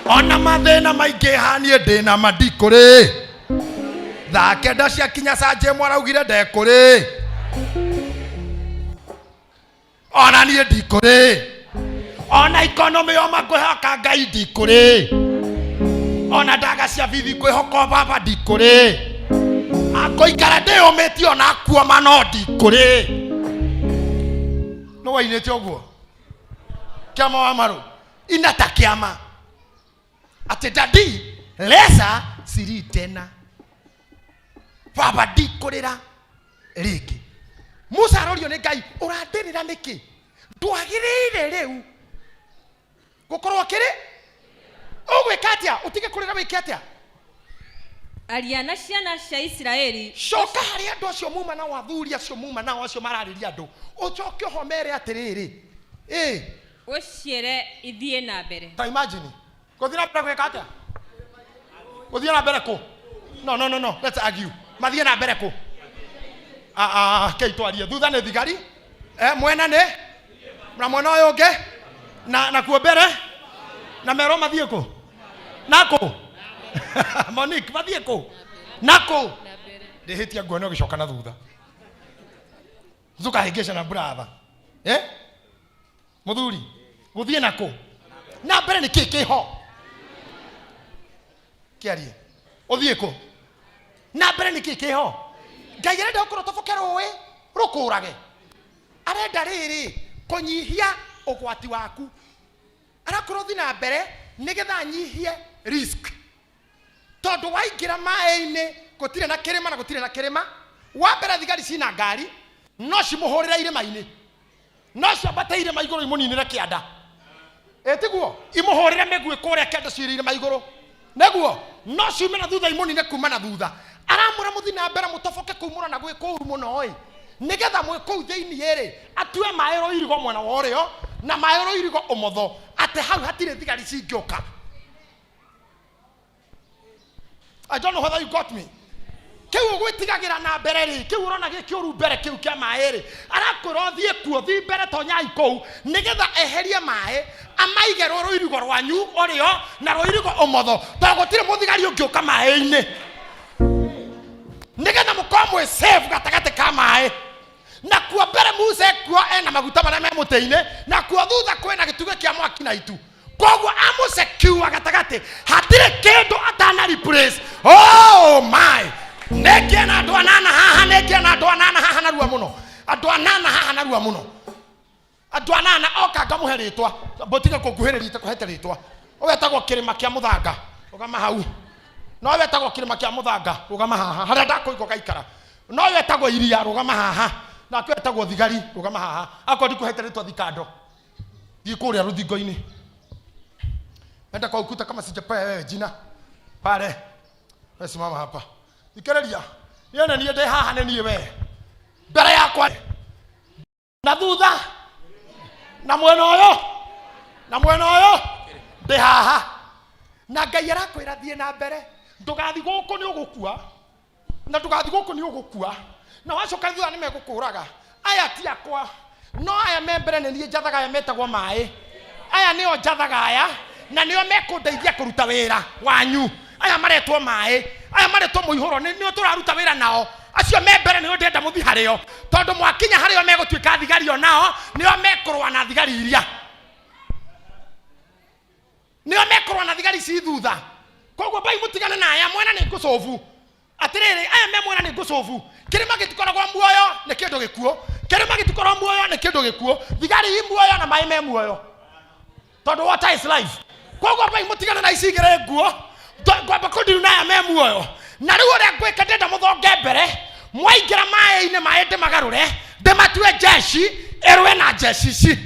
Speaker 1: Ona mathina maingi hanie ndina mandikuri. Tha kenda cia kinya sanje mwaraugire ndekuri. Ona nie ndikuri. Ona economy yo makwehoka Ngai ndikuri. Ona ndaga cia bithi kwihoko baba ndikuri. Akoikara ndiyumiti ona akuoma no ndikuri. No wainete oguo kiama wa maru inata kiama ati daddy lesa siri tena baba ndikurira riki. Musa arorio ni Ngai, urandirira niki? Ndwagirire riu gukorwo kiri ugwika atia utige kurira wiki atia?
Speaker 2: Ariana ciana cia Isiraeli
Speaker 1: shoka hari andu acio muma na wathuri acio muma na acio marariria andu ucoke homere atiriri
Speaker 2: uciere ithie na mbere.
Speaker 1: Ta imagine guthira mbere gwika atia? Guthira na mbere ku? No, let's argue. Mathie na mbere ku? Kei twarie thutha ni thigari mwena ni na mwena uyu ungi na kuo mbere na mero mathie ku? Nako Monique mathie ku? Nako ndihitia nguo gicoka na thutha zuka higesha na brother muthuri guthie nako na mbere ni kiki ho kiarie uthie ku na mbere ni kiki ho? Ngai arenda ukorwo tofokero we rukurage, arenda riri kunyihia ugwati waku, arakorwo thi na mbere nigetha nyihie risk. Tondu waingira mai-ini gutire na kirima na gutire na kirima, wa mbere thigari cina ngari no cimuhurira irima-ini, no ciambate irima iguru imuninire kianda etiguo imuhurire migwi kuria kianda ciire irima iguru neguo no ciume na thutha imunine kuma na thutha. Aramura muthi na mbere mutofoke kumura na gwi kuru muno oi nigetha mwe kuu thiini iri atue mairo irigo mwena wa urio na mairo irigo umotho ate hau hatire thigari cingioka. I don't know whether you got me. Kiu gwitigagira na mbere ri kiu urona gikiuru mbere kiu kia mai ri arakorwo thie kuo thi mbere tonya ikou nigetha eherie mai amaige roro irigo rwanyu urio na ro irigo umotho togutire muthigari ungioka mai-ini nigetha mukomwe save gatagate ka mai. Na kuo mbere Musa kuo ena maguta maria me muteine na kuo thutha kwena gituge kia mwaki na itu koguo amusecure gatagate hatire kindu atana replace. Oh my Neke na andũ anana haha, neke na andũ anana haha narua mũno. Andũ anana haha narua mũno. Andũ anana oka ngamũhe rĩtwa. Botige kũnguhĩrĩria kũhete rĩtwa. Wetagwo kĩrĩma kĩa mũthanga. Rũgama hau. No wetagwo kĩrĩma kĩa mũthanga. Rũgama haha. Harĩa ndakũigwo gaikara. No wetagwo iria. Rũgama haha. Na kwetagwo thigari. Rũgama haha. Akwa ndikuhete rĩtwa thikando. Thiĩ kũrĩa rũthingo-inĩ. Nenda kwa ukuta kama sijapea wewe jina. Pale. Wewe simama hapa. Ikereria. Nione niye ndĩ haha nĩ niĩ we. Mbere yakwa. Na thutha. Na mwena ũyũ. Na mwena ũyũ. Ndĩ haha. Na Ngai arakwĩra thiĩ na mbere. Ndũgathi gũkũ nĩ ũgũkua. Na ndũgathi gũkũ nĩ ũgũkua. Na wacoka thutha nĩ megũkũraga. Aya ti akwa. No aya me mbere nĩ niĩ njathaga aya metagwo maĩ. Aya nĩo njathaga aya. Na nĩo mekũndeithia kũruta wĩra wanyu. Aya maretwo maĩ. Aya maretwo mũihũro nĩo tũraruta wĩra nao. Acio me mbere nĩo ndenda mũthi harĩo. Tondũ mwakinya harĩo megũtuĩka thigari o nao. Nĩo mekũrũa na thigari iria. Nĩo mekũrũa na thigari ci thutha. Koguo bai mũtigane na aya mwena nĩ ngũcobu. Atĩrĩrĩ aya me mwena nĩ ngũcobu. Kĩrĩma gĩtikoragwo muoyo nĩ kĩndũ gĩkuo. Kĩrĩma gĩtikoragwo muoyo nĩ kĩndũ gĩkuo. Thigari i muoyo na maĩ me muoyo. Tondũ water is life. Koguo bai mũtigane na ici igĩrĩ nguo. Ngwamba kũndiru na aya me muoyo. Na rĩu ũrĩa ngwĩka ndenda mũthonge mbere. Mwaingĩra maĩ-inĩ maĩ ndĩmagarũre. Ndĩmatue jeshi ĩrũe na jeshi ici.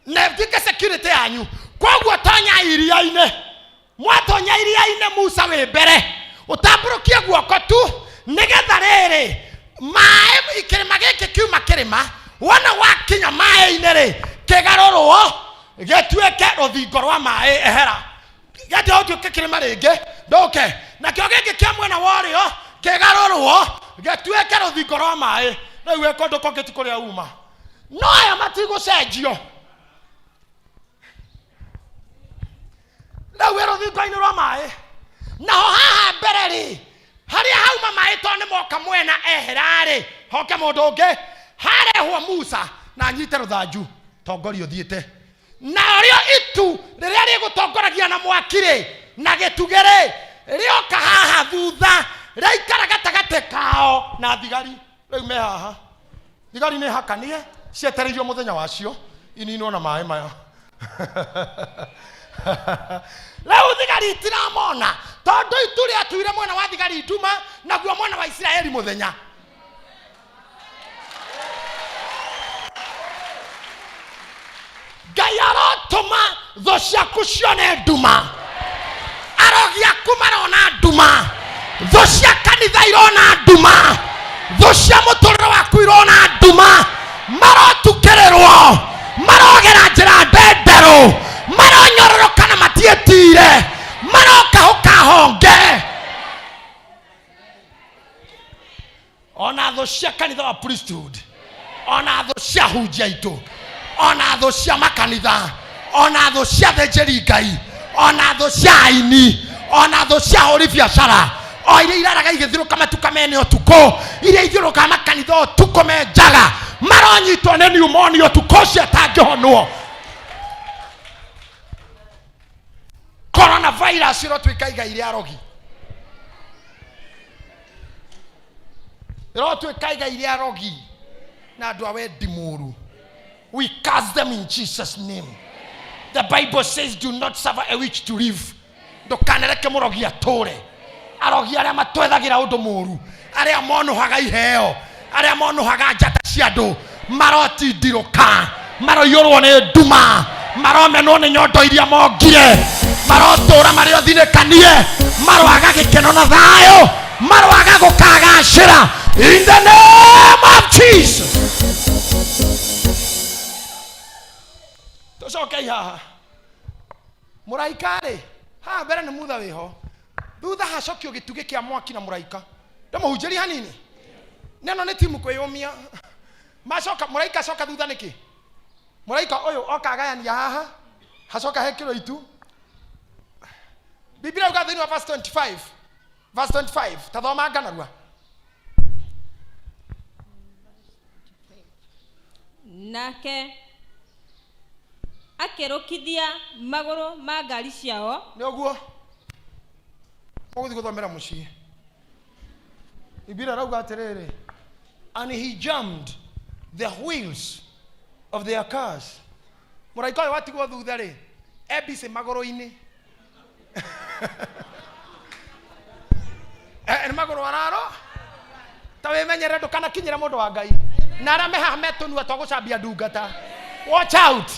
Speaker 1: Na ndike security yanyu. Koguo tonya iria-inĩ. Mwatonya iria-inĩ Musa wĩ mbere. Ũtambũrũkie guoko tu. Nĩgetha rĩrĩ maĩ kĩrĩma gĩkĩ kiuma kĩrĩma. Wona wakinya maĩ-inĩ rĩ kĩgarũrwo gĩtuĩke rũthingo rwa maĩ ehera. Gĩtĩ ũtuĩke kĩrĩma rĩngĩ ndoke. Na kĩo gĩkĩ kĩa mwena wa ũrĩo kĩgarũrwo gĩtuĩke rũthingo rwa maĩ. Rĩu wĩko ndũkongeti kũrĩa uma. No aya matigũcenjio. Rĩu wĩ rũthingo-inĩ rwa maĩ. Naho haha mbere rĩ harĩa hauma maĩ to nĩ moka mwena ehera rĩ hoke mũndũ ũngĩ harehwo Musa na nyite rũthanju tongoria ũthiĩte. Na rĩo itu rĩrĩa rĩgũtongoragia na mwaki rĩ na gĩtugĩ rĩ rĩoka haha thutha rĩaikara gatagatĩ kao na thigari. Rĩu me haha. Thigari nĩ hakanie cietereirio mũthenya wacio ininwo na maĩ maya. Leo thigari itiramona tondu ituri atuire mwena wa thigari nduma naguo mwena wa Israeli muthenya. Ngai arotuma tho ciaku cione nduma. Arogi aku marona nduma. Tho cia kanitha irona nduma. Tho cia mũtũrĩre waku irona nduma. Marotukĩrĩrwo marogera njĩra ndenderũ. Maronyororoka na matietire. Marokahuka honge. Ona tho cia kanitha wa priesthood. Ona tho cia hunjia itu. Ona tho cia makanitha. Ona tho cia thĩnjĩri Ngai. Ona tho cia aini. Ona tho cia hũri biacara. O iria iraraga igĩthiũrũka matuka mene ũtukũ. Iria ithiũrũkaga makanitha ũtukũ me njaga. Maronyitwo nĩ pneumonia ũtukũ ũcio atangĩhonwo. Coronavirus irotwika igai ria rogi. Irotwika igai ria rogi. Na andũ awe ndimuru. We cast them in Jesus' name. The Bible says do not suffer a witch to live. Ndukanereke mũrogi atũre. Arogi arĩa matwethagira ũndũ mũru. Arĩa monuhaga iheo. Arĩa monuhaga njata cia andũ. Marotindirũka. Maroiyũrwo nĩ nduma. Maromenwo nĩ nyondo iria mongire. Marotura mario thinĩkanie. Maroaga gĩkeno na thayũ. Maroaga gũkagacĩra. In the name of Jesus. Tũcoke haha. Mũraika rĩ haha mbere nĩ mutha wĩho. Thutha hacokio gĩtugĩ kĩa mwaki na mũraika. Ndamũhunjĩria hanini. Neno nĩ timu kwĩyũmia. Macoka mũraika coka thutha nĩkĩ? Mũraika ũyũ oka agayania haha. Hacoka hekĩrwo itu. Biblia yuga thĩinĩ wa verse 25. Verse 25. Tathoma nganarua.
Speaker 2: Nake akĩrũkithia magũrũ ma ngari ciao.
Speaker 1: Nĩ ũguo. Moguthi guthomera mucii. Ibira rauga atiriri. And he jammed the wheels of their cars. Muraika uyu watigwo thutha ri. Ebise magoro-ini. Ni magoro araro. Tawe menyere ndukana kinyira mundu wa Ngai. Na ara meha metunua twagucambia ndungata. Watch out.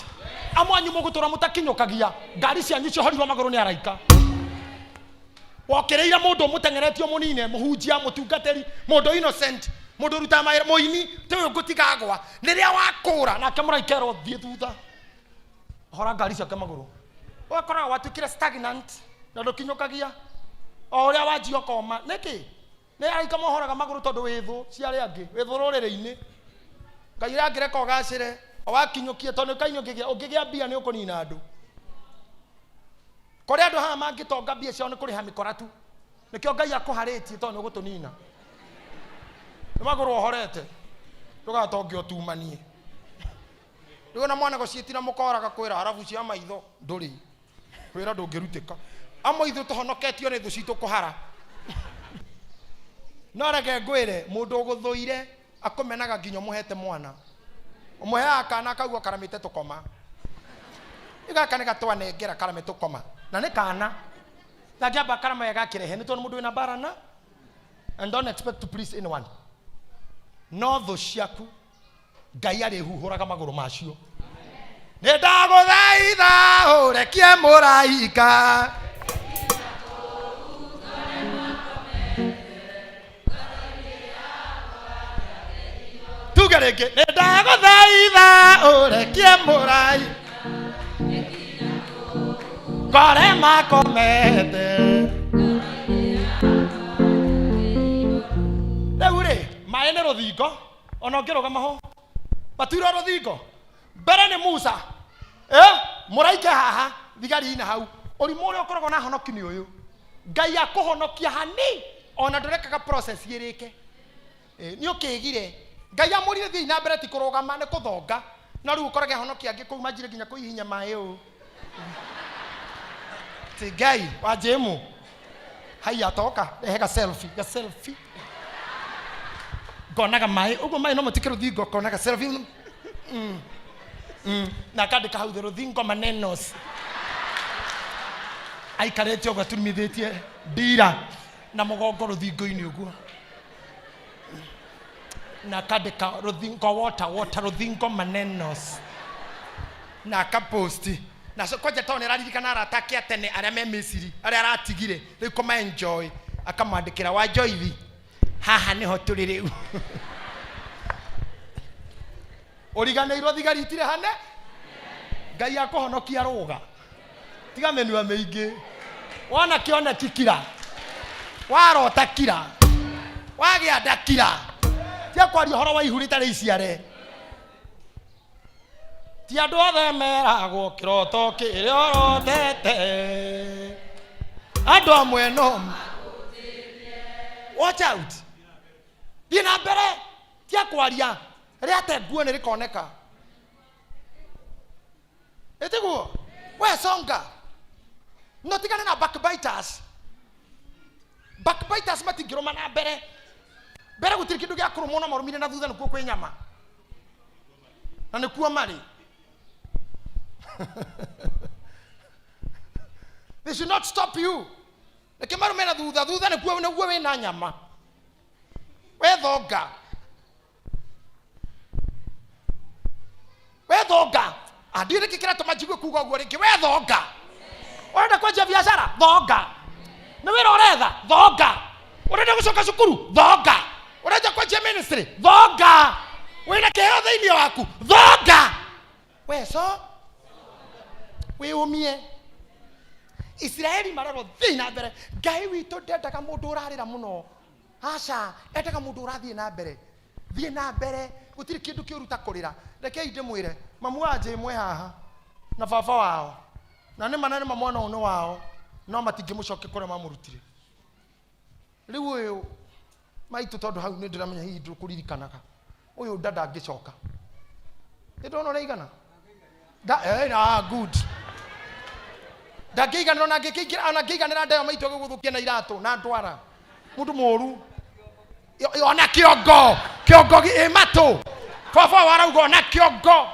Speaker 1: Amwanyu mugutura mutakinyukagia. Ngari cianyu ciohorirwo magoro ni araika. Wokereira mundu mutengeretio munine muhunjia mutungateri mundu innocent mundu ruta maira muini tewe ngutigagwa riria wakura nake muraikero thie thutha hora ngari ciake maguru wakora watukire stagnant na ndukinyukagia o uria wanjio koma niki ni araika mohoraga maguru tondu withu ciari angi withu rurire-ini Ngai rangireka ugacire owakinyukie tondu kainyukigia ungigia bia ni ukunina andu kore andu haha mangitonga bia ciao ni kuriha mikoratu nikio Ngai akuharitie tondu gutunina ni maguru ohorete ndugatonge otumanie nduona mwana gociitira mukoraga kwira harafu cia maitho nduri kwira ndungirutika amaitho tuhonoketio ni thu citu kuhara no reke ngwire mundu uguthuire akumenaga nginya muhete mwana umuheaga kana akagua karamite tukoma igaka ni gatwanengera karame tukoma na ni kana ngagiamba karama yagakirehe ni tondu mundu wina barana and don't expect to please anyone no thu ciaku Ngai ari huhuraga maguru macio ni ndaguthaitha urekie muraika tugereke ni ndaguthaitha urekie muraika kore makomete reure maene ruthingo ona ngirugama ho batwira ruthingo mbere ni Musa muraike haha thigari ina hau urimu uri ukoragwo na honoki ni uyu Ngai akuhonokia hani ona ndurekaga process yirike ni ukigire Ngai amurire thii na mbere ti kurugama ni kuthonga na riu ukorage honokia angi kuu majire nginya kuihinya mai u ti Ngai wa jemu haya toka ehega selfie gonaga mai ugo mai no mutikiro thingo gonaga selfie na kandika hau ruthingo manenos aikarete oga tumithetie ndira na mugongo ruthingo-ini uguo na kandika ruthingo water ruthingo manenos na kaposti na so koja tone raririkana aratake atene aria me Misiri aria aratigire riu koma enjoy akamwandikira wa joithi haha niho turi riu origaneirwo thigari itire hane Ngai akuhonokia ruga tiga menua meingi wana kiona tikira warota kira wagia ndakira tia kwari horo wa ihuri tare iciare ti andu othe meragwo kiroto kiria orotete andu amwe no watch out dina mbere tia kwaria ria te nguo ni rikoneka etiguo we songa no tigane na backbiters matingiroma na mbere gutiri kindu gia kurumo na marumire na thutha nikuo kwi nyama na nikuo mari they should not stop you nikimarume na thutha nikuo wina nyama we thonga adire kikira tomajiwe kuga ugo ringi we thonga urenda kwenja biashara thonga ni wira uretha thonga urenda gucoka cukuru thonga urenda kwenja ministry thonga wina kiheo thiini waku thonga weso we umie Israeli mararo thina mbere Ngai witu ndendaga mundu urarira muno aca endaga mundu urathie na mbere gutiri kindu kiuruta kurira rekei ndimwire mamu anje imwe haha na baba wao na ni manene mamwana uno wao no matingimucoke kure mamurutire riu uyu maitu tondu hau ni ndiramenya hihi ndukuririkanaga uyu ndanda ngicoka ndono reigana good ndangĩiganĩra ona ngĩiganĩra ndayo maitũ gũgũthũkia na iratũ na ndwara mũndũ mũru ona kĩongo matũ baba warauga ona kĩongo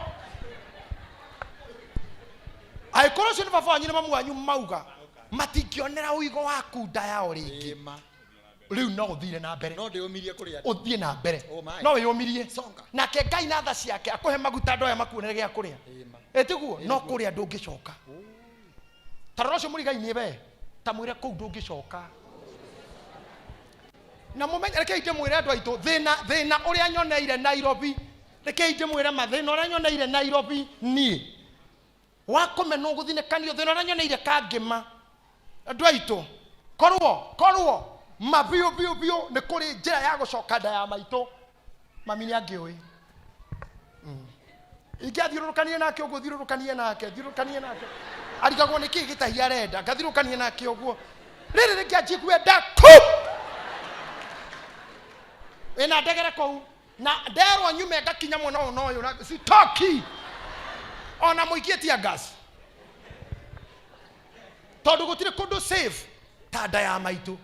Speaker 1: aĩkorwo ũcio nĩ baba wanyu nĩ mamu wanyu mauga matingĩonera ũigo waku nda yao rĩngĩ rĩu no ũthire na mbere
Speaker 3: no ndĩũmirie kũrĩa
Speaker 1: ũthiĩ na mbere no wĩyũmirie nake Ngai na tha ciake akũhe maguta ndoya makuonere gĩa kũrĩa ĩtiguo no kũrĩa ndũngĩcoka tarora ũcio mũrigai-inĩ we ta mwĩre kũu ndũngĩcoka na mũmenye rekei ndĩmwĩre andũ aitũ thĩna ũrĩa nyoneire Nairobi rekei ndĩmwĩre mathĩna ũrĩa nyoneire Nairobi niĩ wakũmenwo gũthinekanio thĩna ũrĩa nyoneire Kangĩma andũ aitũ korwo mabiũ nĩ kũrĩ njĩra ya gũcoka nda ya maitũ mami nĩ angĩũĩ ingĩathiũrũrũkanie nake ũguo thiũrũrũkanie nake arigagwo nĩ kĩĩ gĩtahi arenda ngathiũrũrũkanie nake ũguo rĩrĩ rĩkĩanjĩgue ndaku wĩna ndegere kũu na nderwo nyume ngakinya mwena ũyũ na sitoki ona mũikĩtie gas tondũ gũtirĩ kũndũ safe ta nda ya maitũ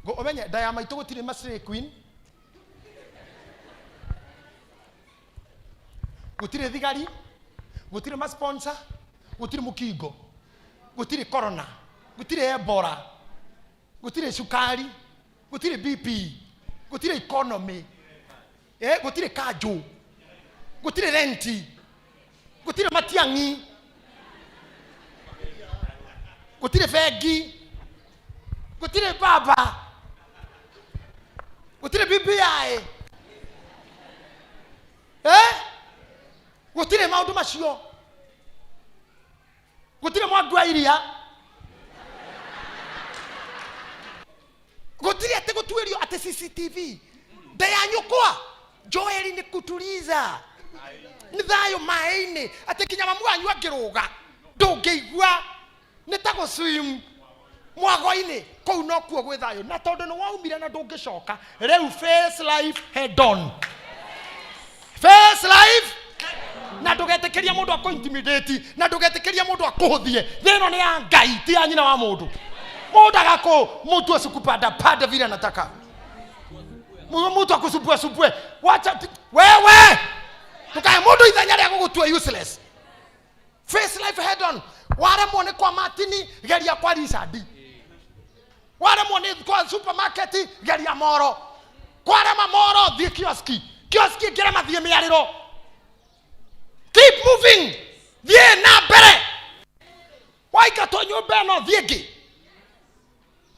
Speaker 1: ũmenye nda ya maitũ gũtirĩ ma-slay queen gũtirĩ thigari gũtirĩ ma-sponsor gũtirĩ mũkingo gũtirĩ corona gũtirĩ ebola gũtirĩ cukari gũtirĩ BP gũtirĩ economy gũtirĩ kanjũ gũtirĩ renti gũtirĩ matiang'i gũtirĩ bengi gũtirĩ baba gũtirĩ BBI gũtirĩ maũndũ macio gũtirĩ mwangu wa iria gũtirĩ atĩ gũtuĩrio atĩ CCTV nda ya nyũkwa Joeli nĩ kutuliza nĩ thayũ maĩ-inĩ atĩ kinya mamu wanyu angĩrũga ndũngĩigua nĩ ta gũswim mwago-inĩ kũu no kuo gwĩ thayũ na tondũ nĩ waumire na ndũngĩcoka rĩu face life head on face life na ndũgetĩkĩria mũndũ akũ-intimidate na ndũgetĩkĩria mũndũ akũhũthie thĩno nĩ ya Ngai ti ya nyina wa mũndũ mũndũ mtu asikupanda pande vile anataka mtu akusupue wacha wewe tukae mũndũ ithenya rĩa gũgũtua useless face life head on waremwo nĩ kwa matini geria kwa Richard waremwo nĩ kwa supermarket geria Moro kwarema Moro thiĩ kioski ngĩrema thiĩ mĩarĩro keep moving thiĩ na mbere waingatwo nyũmba ĩno thiĩ ngĩ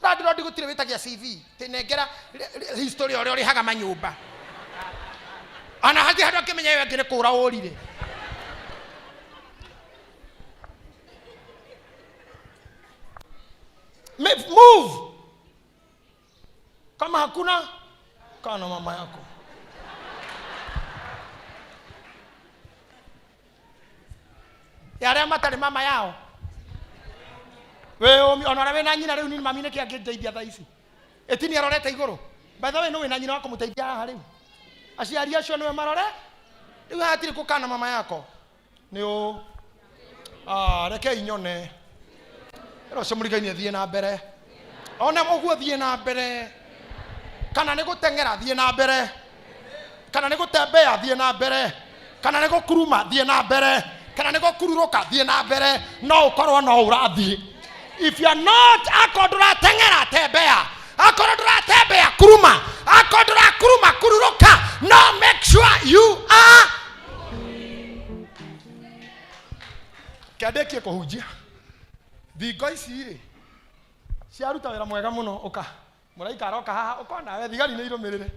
Speaker 1: radi gũtirĩ wĩtagia CV tĩnengera history ũrĩa ũrĩhaga manyũmba ana hangĩ handũ akĩmenya wewe ngĩrĩ kũra ũrire move kama hakuna kana mama yako yale matarĩ mama yao we onora we na nyina rĩu ni mami nĩ kĩangĩndeithia thaa ici etini arorete igũrũ by the way no we na nyina wako mũteithia haha rĩu aciari acio nĩwe marore rĩu hatirĩ kũkana mama yako nĩ rekei nyone rũciũ mũrigai-inĩ thiĩ na mbere ona ũguo thiĩ na mbere kana nĩ gũteng'era thiĩ na mbere kana nĩ gũtembea thiĩ na mbere kana nĩ gũkuruma thiĩ na mbere kana nĩ gũkururũka thiĩ na mbere no ũkorwo no ũrathiĩ if you are not akorwo ndũrateng'era tembea akorwo ndũratembea kuruma akorwo ndũrakuruma kururũka no make sure you are kĩandĩkie kũhunjia thingo ici rĩ ciaruta wĩra mwega mũno ũka mũraika aroka haha ũkona we thigari nĩ irũmĩrĩre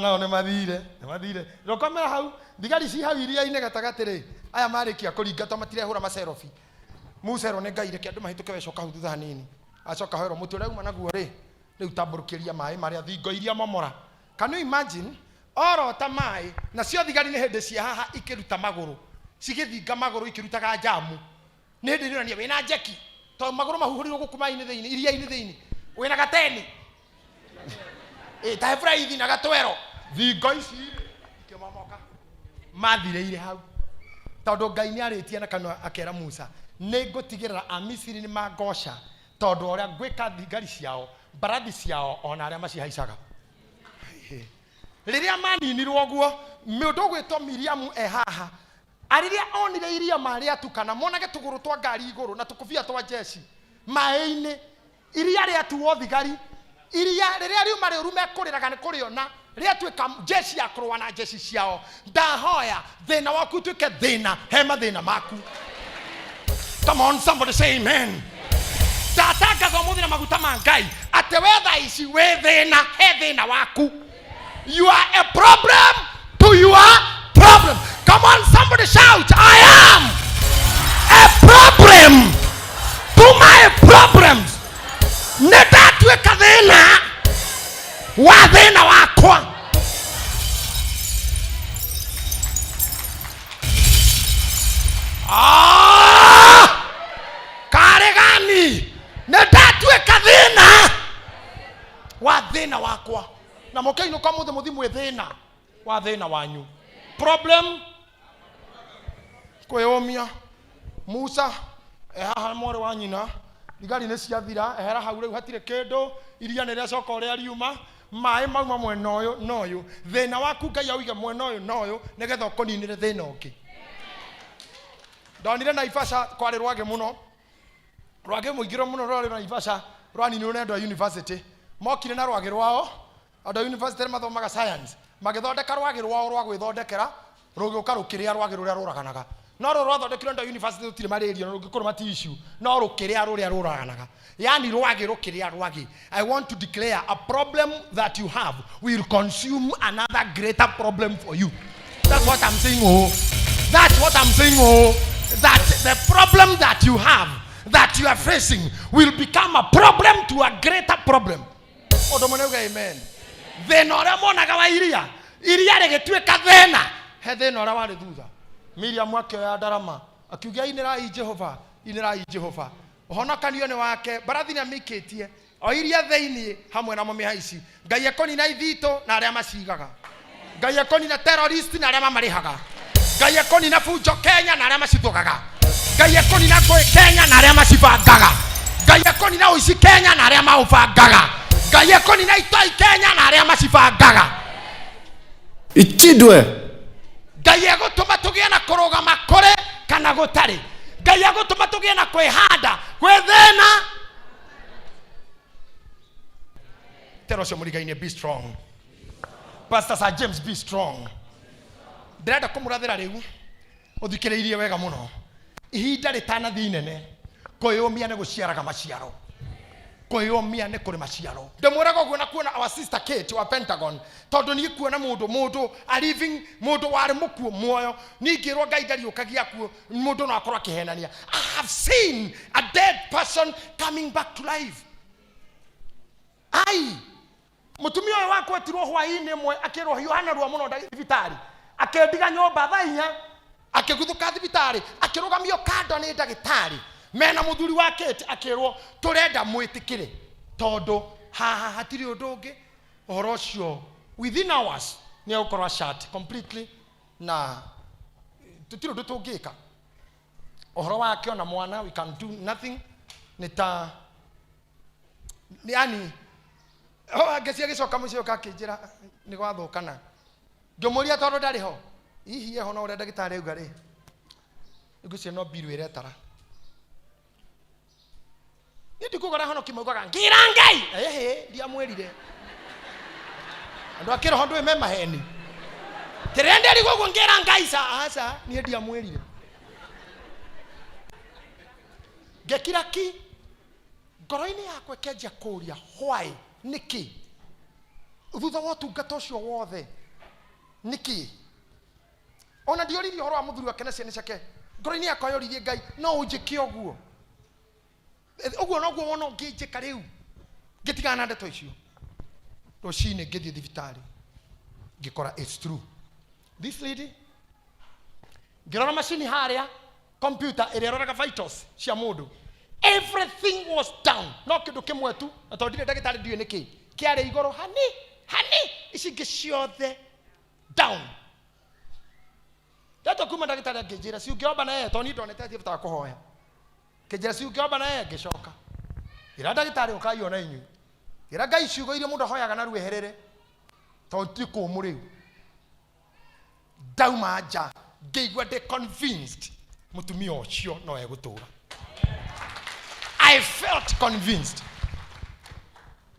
Speaker 1: nao nĩ mathire rũkomera hau thigari ci hau iria-inĩ gatagatĩ rĩ aya marĩkia kũringatwo matirehũra macerobi mucerwo nĩ Ngai reke andũ mahĩtũke we coka hau thutha hanini acoka hoerwo mũtĩ ũrĩa uma naguo rĩ rĩu tambũrũkĩria maĩ marĩa thingo iria momora can you imagine orota maĩ nacio thigari nĩ hĩndĩ cia haha ikĩruta magũrũ cigĩthinga magũrũ ikĩrutaga jamu nĩ hĩndĩ nĩonania wĩna njeki tondũ magũrũ mahuhũrirwo gũkũ maĩ-inĩ thĩinĩ iria-inĩ thĩinĩ wĩna gateni ta Efraithi na gatwero thingo ici ikĩmomoka mathirĩire hau tondu Ngai ni aritie na kanwa akera Musa ni ngutigirira Amisiri ni magosha tondu uria gwika thigari ciao mbarathi ciao ona aria macihaicaga riria maninirwo guo mundu gwitwo Miriamu ehaha ariria onire iria mari atukana monage tuguru twa ngari iguru na tukubia twa jeshi maini iria ria tuwo thigari iria riria riuma riuru mekuriraga ni kuriona ria twika jeshi akurwa na jeshi ciao ndahoya thina waku twike thina he mathina maku. Come on, somebody say amen. Tataka kwa muthina maguta ma Ngai ate wetha ici we thina he thina waku. You are a problem to your problem. Come on, somebody shout, I am a problem to my problems. Nedatweka thina wa thina wakwa. Karegani nedatweka thina wa thina wakwa. Na mokeino kwa muthe muthimu thina wa thina wanyu. Problem kweyomia Musa ehaha mwore wa nyina thigari ni ciathira ehera hau riu hatire kindu iria ni riacoka uria riuma mai mauma mwena uyu noyu thina waku Ngai auge mwena uyu noyu nigetha ukoninire thina ungi. Ndonire Naivasha kwari rwage muno rwage muigiro muno rwari Naivasha rwaninirwo ni andu a university mokire na rwage rwao andu a university mathomaga science magithondeka rwage rwao rwa gwithondekera rugiuka rukiria rwage ruria ruraganaga no ro rwathondekirwo nda university rutire malaria rugikorwo mati issue no rukiria ruria ruraganaga yani rwage rukiria rwage. I want to declare a problem that you have will consume another greater problem for you. That's what I'm saying. Oh, that's what I'm saying. Oh, that the problem that you have, that you are facing, will become a problem to a greater problem. Oh, amen. Then ora monaga wa iria rigitweka thina he thina ora wari thutha. Miriam akioya ndarama akiugia inirai Jehova uhonokanio ni wake barathi na mikitie o iria theini hamwe na mamihaici Ngai ekoni na ithito na aria macigaga Ngai ekoni na terrorist na aria mamarihaga Ngai ekoni na fujo Kenya na aria macithugaga Ngai ekoni na ngui Kenya na aria macibangaga Ngai ekoni na uici Kenya na aria maubangaga Ngai ekoni na itoi Kenya na aria macibangaga
Speaker 3: ichidwe
Speaker 1: Ngai egutuma tugie na kurugama kure kana gutari Ngai egutuma tugie na kwihanda gwethena tero cio murigaine be strong. Pastor Sir James be strong. Ndirenda kumurathira riu uthikiriirie wega muno ihinda ritana thinene kwiyumia ni guciaraga maciaro kwiyumia ni kuri maciaro ndimwiraga uguo na kuona our sister Kate wa Pentagon tondu ni kuona mundu a living mundu wari mukuo muoyo ningirwo Ngai ndariukagia kuo mundu no akorwa kihenania. I have seen a dead person coming back to life. Ai mutumia uyu wako etirwo hwaini mwe akirwo Yohana rwa muno ndagitari akendiga nyomba thainya akiguthuka thibitari akirugamio kando ni ndagitari mena muthuri wa Kate akirwo turenda mwitikire tondu haha hatiri undu ungi uhoro ucio within hours ni ukorwa shut completely na tutiri undu tungika uhoro wake ona mwana we can do nothing nita yani angecia gicoka mucio kakijira ni gwathukana ngimuria tondu ndari ho hihi eho no urenda gitari uga ri igucio no biru iretara nindi kugora hono kimaugaga ngira Ngai ehe ndia mwirire andu akiro hondu eme maheni tirende ri gugu ngira Ngai asa ni ndia mwirire gekira ki ngoro-ini yakwe kenja kuria why niki thutha wa tungata ucio wothe niki ona ndioririe horo wa muthuri wake na ciana ciake ngoro-ini yakwa yoririe Ngai no unjike oguo oguo no guo wona ngijika riu gitigana na ndeto icio rucini ngithie thibitari ngikora it's true this lady ngirora machine haria computer ireroraga vitals cia mundu everything was down no kindu kimwe tu na tondire ndagitari ndiwe niki kiari igoro hani ici ngi ciothe down Dato kuma ndagitari angĩnjĩra si ũngĩomba na yeye to ni ndonete atĩ bata kũhoya. Kĩnjĩra si ũngĩomba na yeye ngĩcoka. Ira ndagitari ũkaiona inyuĩ. Ira Ngai ciugo iria mũndũ ahoyaga na rueherere. To ti kũmũrĩu. Dauma nja ngĩigua ndĩ convinced mũtumia ũcio no egũtũra. I felt convinced.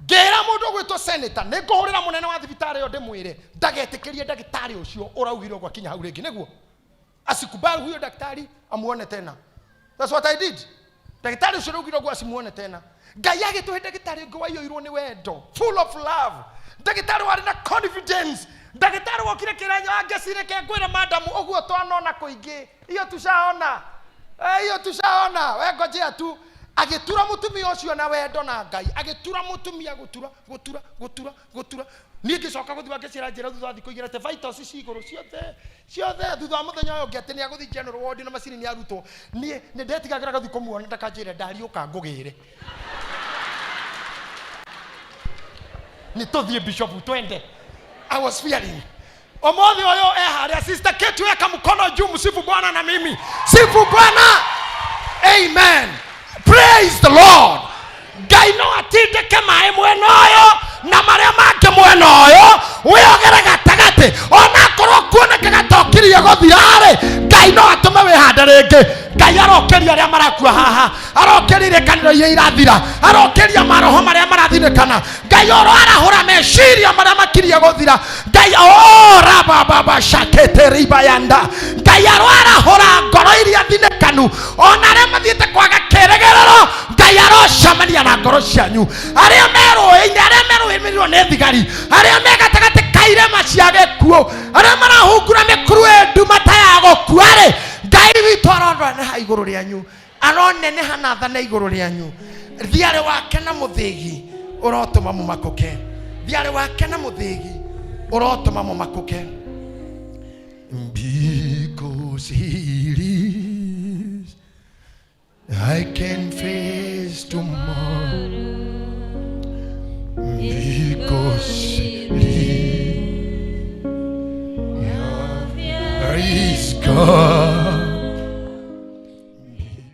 Speaker 1: Ngĩra mũndũ gwĩtwo senator nĩ ngũhũrĩra mũnene wa thibitarĩ ĩyo ndĩmwĩre ndagetĩkĩrie ndagĩtarĩ ũcio ũraugire gwa kinya hau rĩngĩ nĩguo asikubali huyo daktari amuone tena. That's what I did. Daktari ũcio ũraugire gwa asimuone tena. Ngai agĩtũhe daktari ũngĩ waiyũirwo nĩ wendo, full of love. Daktari warĩ na confidence. Daktari wokire kĩrĩa angĩcire kengwĩra madamu ũguo twanona kũingĩ. Iyo tushaona. We ngojea tu. Agitura mutumia ucio na wendo na Ngai. Agitura mutumia gutura. Niĩ ngĩcoka gũthiĩ ngĩcira njĩra thutha wa thikũ igĩrĩ te vitals cigũrũ ciothe thutha wa mũthenya ũyũ ũngĩ atĩ nĩ agũthiĩ general ward na macini nĩ arutwo. Niĩ nĩ ndetigagĩra gũthiĩ kũmuona ndakanjĩre ndariũka ngũgĩre. Nĩ tũthiĩ bishop twende. I was fearing. Omothi ũyũ harĩa sister Kate weka mkono juu msifu Bwana na mimi. Sifu Bwana. Amen. Praise the Lord. Ngai no atindĩke maĩ mwena ũyũ na marĩa mangĩ mwena ũyũ wĩogere gatagatĩ onakorwo kuonekaga tokirie gũthira-rĩ Ngai no atũme wĩhande rĩngĩ. Ngai arokeria arĩa marakua haha, arokeria irekanĩro iria irathira, arokeria maroho marĩa marathinĩkana. Ngai arahũra meciria marĩa makirie gũthira. Ngai rabababa shakete ribayanda. Ngai arahũra ngoro iria thinĩkanu ona arĩa mathiĩte kwaga kĩĩrĩgĩrĩro. Ngai arocamania na ngoro cianyu arĩa merũĩ-inĩ, arĩa merũĩmĩrĩrwo nĩ thigari, arĩa me gatagatĩ ka irema cia gĩkuũ, arĩa marahungura mĩkuru nduma ta ya gũkua-rĩ. Ngai witũ aroneneha igũrũ rĩanyu, aroneneha na tha na igũrũ rĩanyu. Thiarĩ wake na mũthĩgi ũrotũma mũmakũke. Thiarĩ wake na mũthĩgi ũrotũma mũmakũke. Because he lives, I can face tomorrow. Because he lives, praise God.